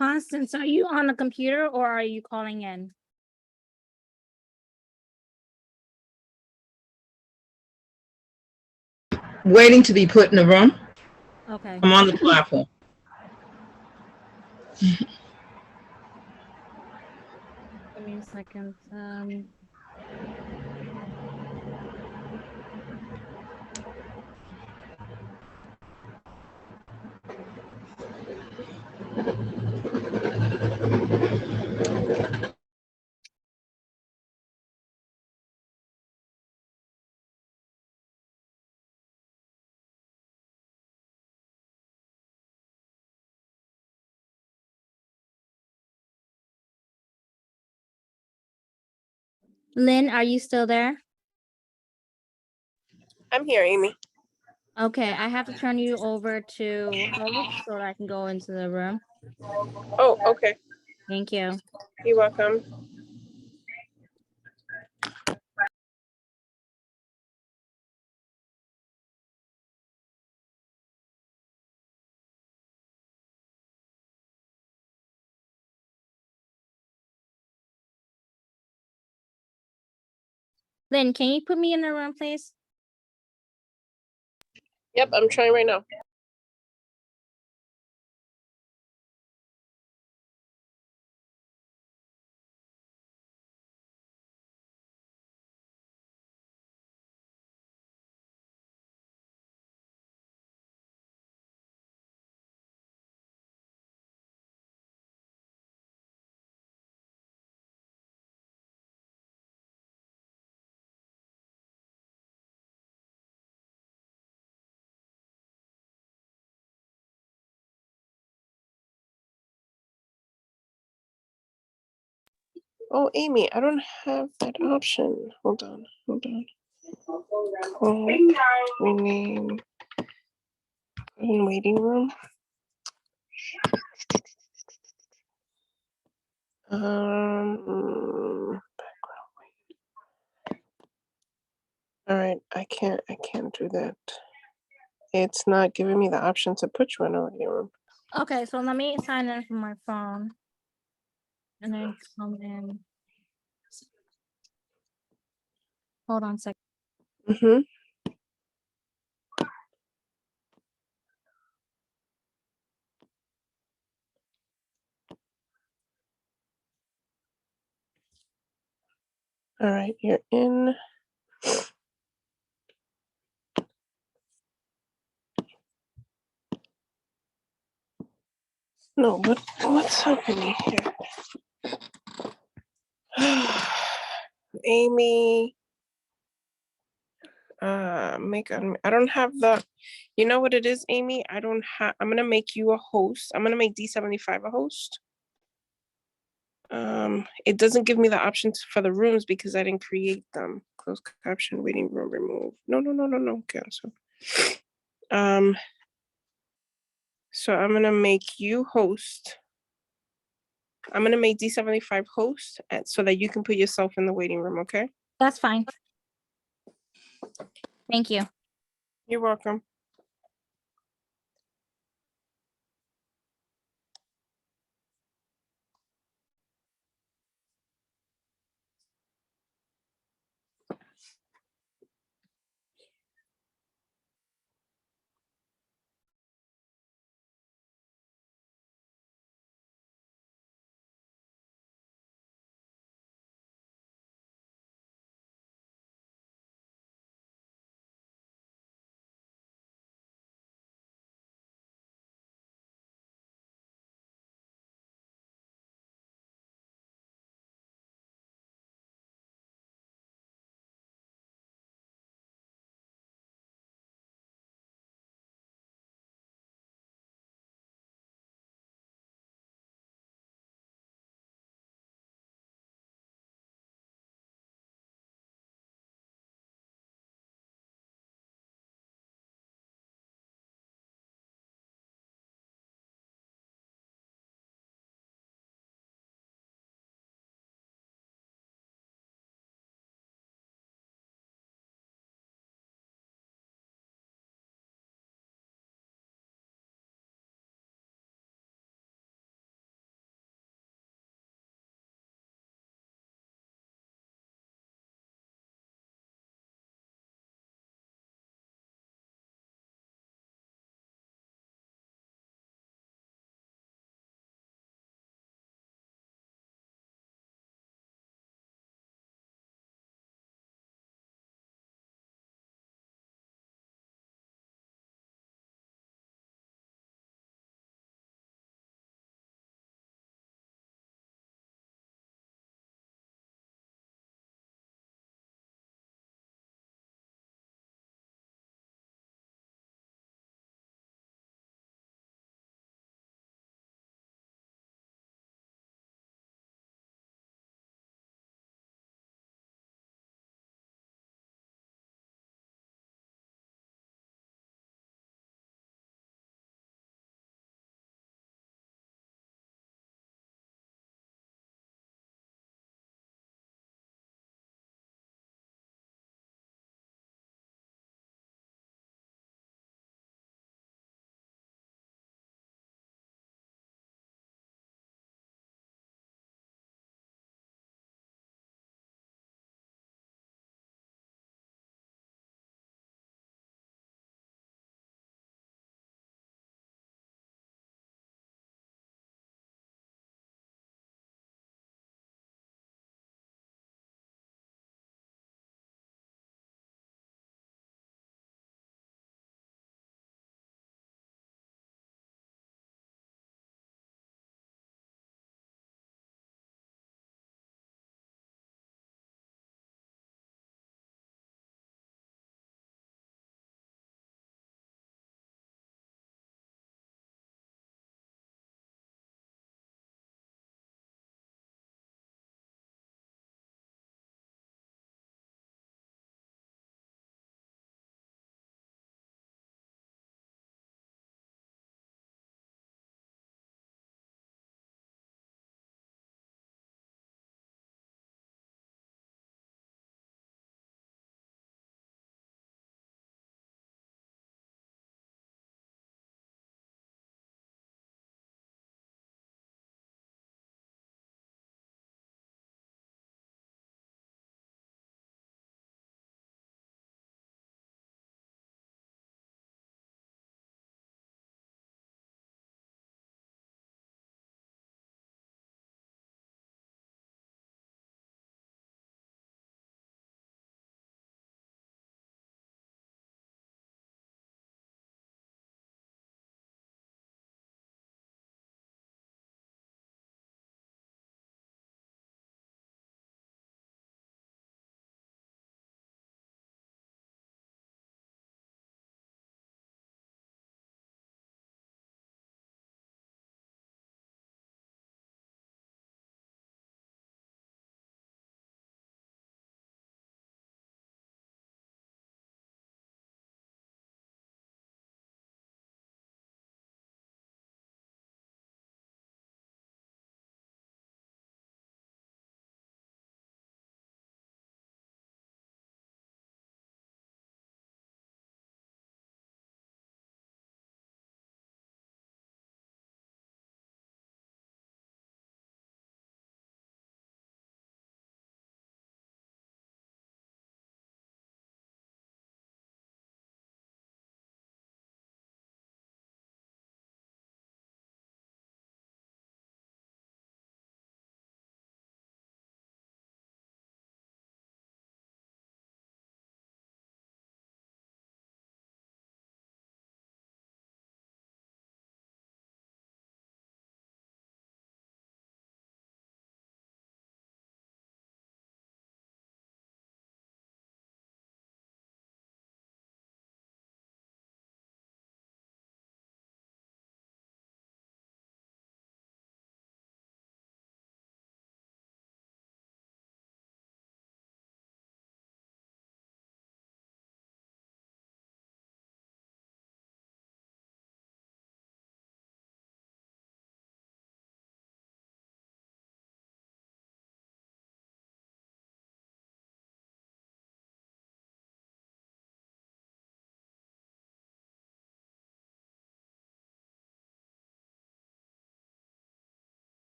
S12: Constance, are you on the computer or are you calling in?
S9: Waiting to be put in the room.
S12: Okay.
S9: I'm on the platform.
S12: Give me a second. Lynn, are you still there?
S11: I'm here, Amy.
S12: Okay, I have to turn you over to host so that I can go into the room.
S11: Oh, okay.
S12: Thank you.
S11: You're welcome.
S12: Lynn, can you put me in the room, please?
S11: Yep, I'm trying right now. Oh, Amy, I don't have that option. Hold on. Rename in waiting room. All right, I can't do that. It's not giving me the option to put you in a waiting room.
S12: Okay, so let me sign in from my phone. And then come in. Hold on a second.
S11: Mm-hmm. All right, you're in. No, what's happening here? Amy. I don't have the, you know what it is, Amy? I'm gonna make you a host. I'm gonna make D75 a host. It doesn't give me the options for the rooms because I didn't create them. Close caption, waiting room, remove. No, cancel. So I'm gonna make you host. I'm gonna make D75 host so that you can put yourself in the waiting room, okay?
S12: That's fine. Thank you.
S11: You're welcome.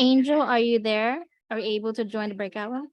S12: Angel, are you there? Are you able to join the breakout room?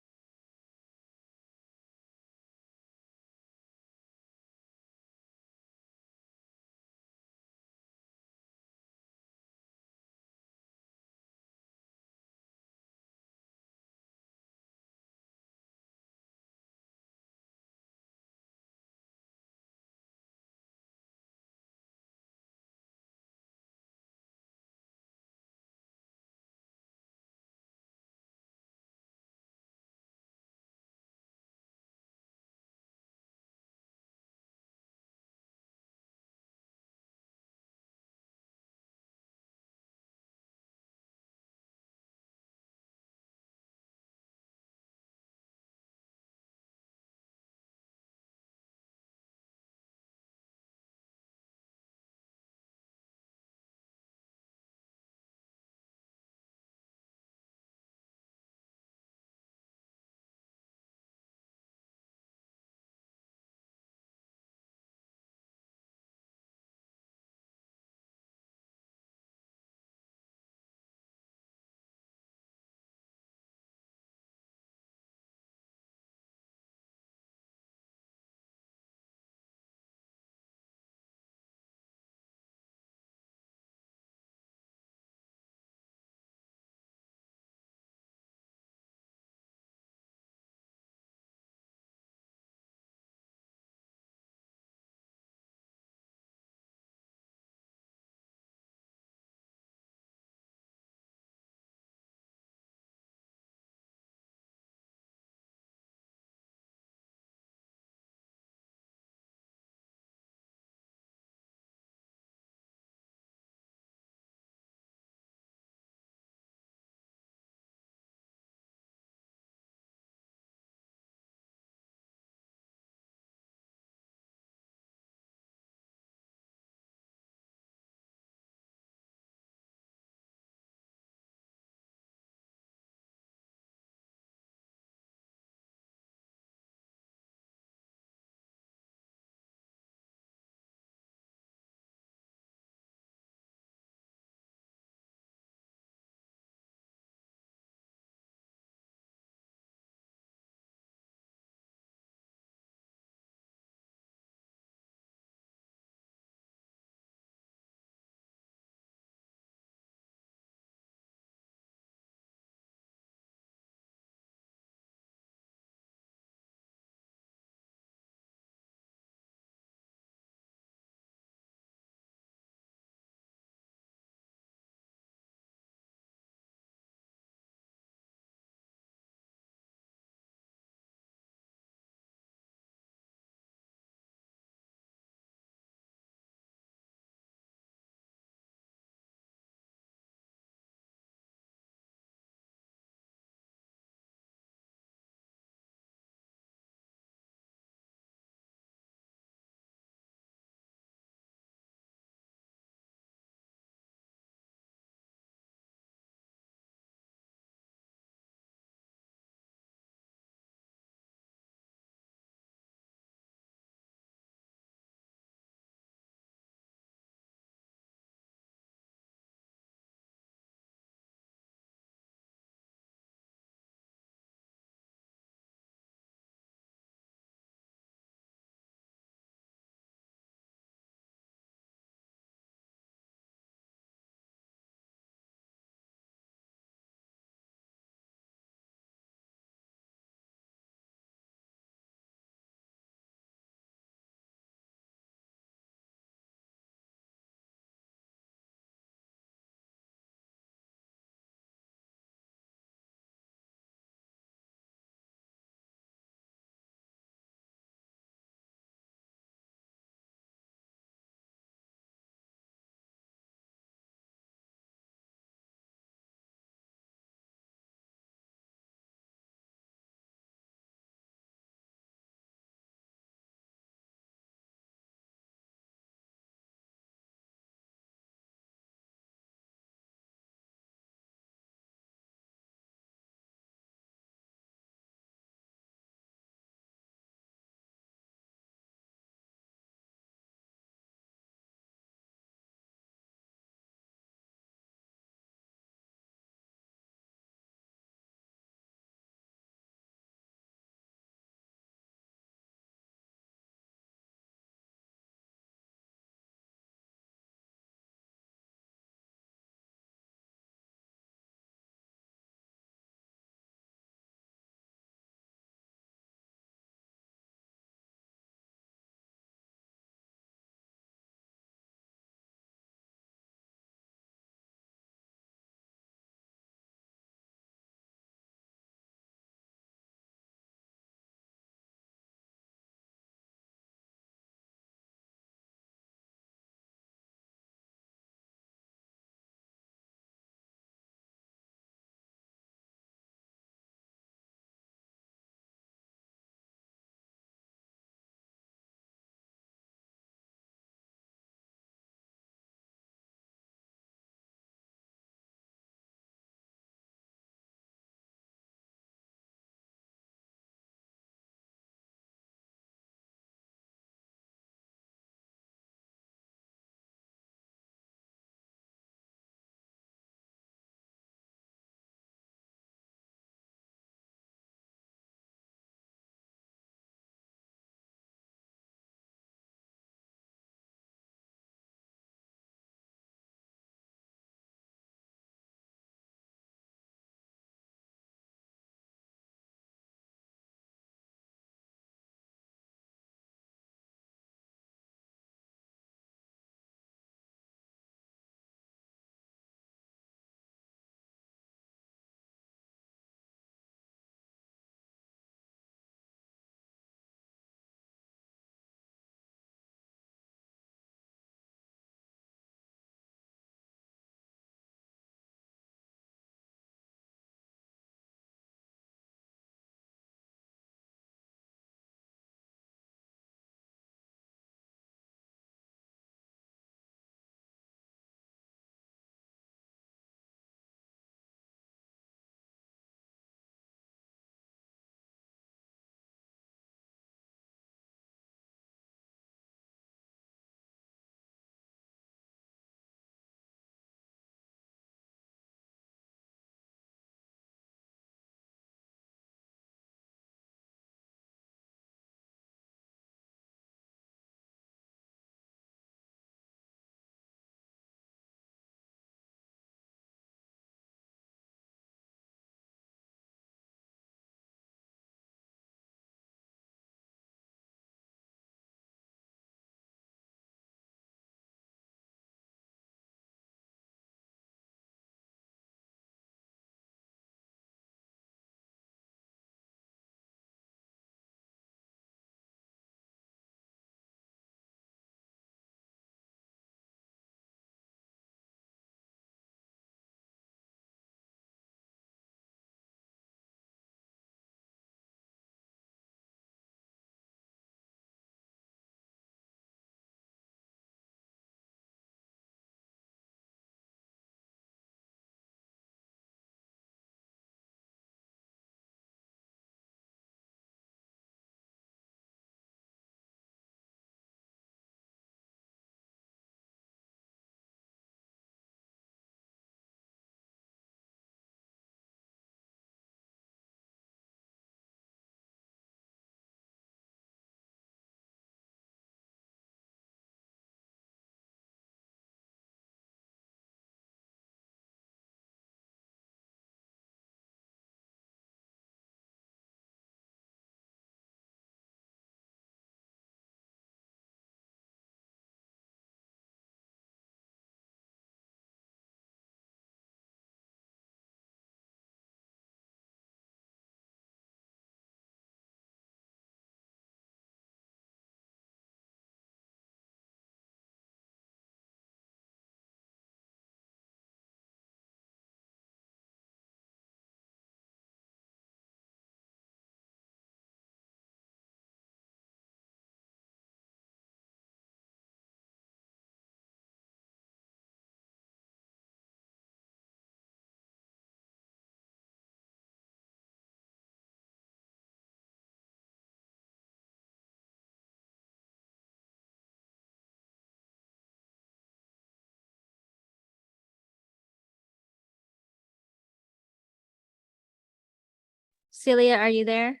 S12: Celia, are you there?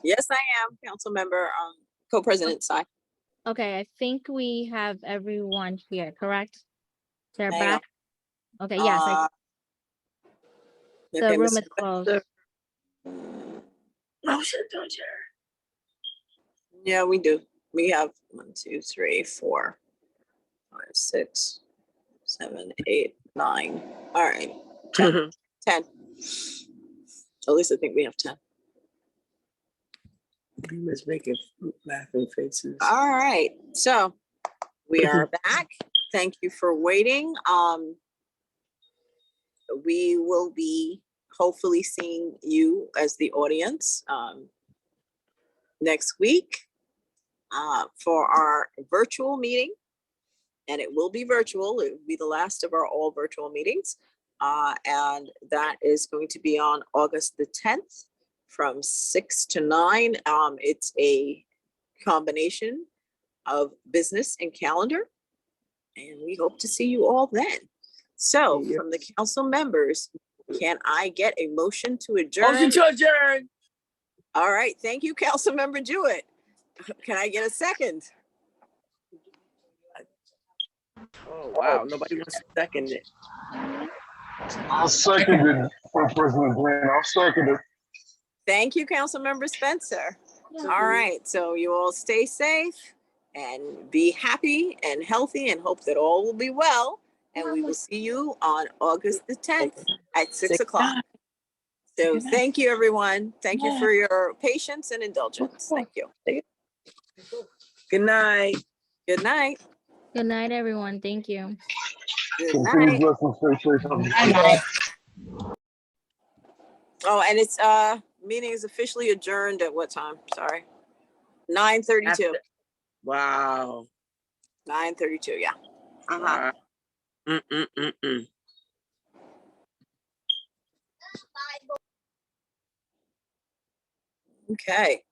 S8: Yes, I am, council member, co-president Si.
S12: Okay, I think we have everyone here, correct? They're
S8: Hang on.
S12: back? Okay, yes, the
S8: Okay,
S12: room
S8: Mr.
S12: is closed.
S8: Spencer. Yeah, we do. We have 1, 2, 3, 4, 5, 6, 7, 8, 9. All right. 10. 10. At least I think we have 10.
S5: He was making laughing faces.
S8: All right. So we are back. Thank you for waiting. We will be hopefully seeing you as the audience next week for our virtual meeting. And it will be virtual. It will be the last of our all virtual meetings. And that is going to be on August the 10th from 6 to 9. It's a combination of business and calendar. And we hope to see you all then. So from the council members, can I get a motion to adjourn?
S5: Motion to adjourn.
S8: All right. Thank you, council member Jewett. Can I get a second?
S5: Oh, wow. Nobody wants to second it.
S3: I'll second it for President Green. I'll second it.
S8: Thank you, Councilmember Spencer. All right, so you all stay safe and be happy and healthy and hope that all will be well. And we will see you on August the 10th at 6 o'clock. So thank you, everyone. Thank you for your patience and indulgence. Thank you.
S5: Good night.
S8: Good night.
S12: Good night, everyone. Thank you.
S8: Good
S3: Continue
S8: night.
S3: blessings, stay safe.
S9: Bye-bye.
S8: Oh, and it's meeting is officially adjourned at what time? Sorry. 9:32.
S5: Wow.
S8: 9:32, yeah.
S5: Wow.
S8: Okay.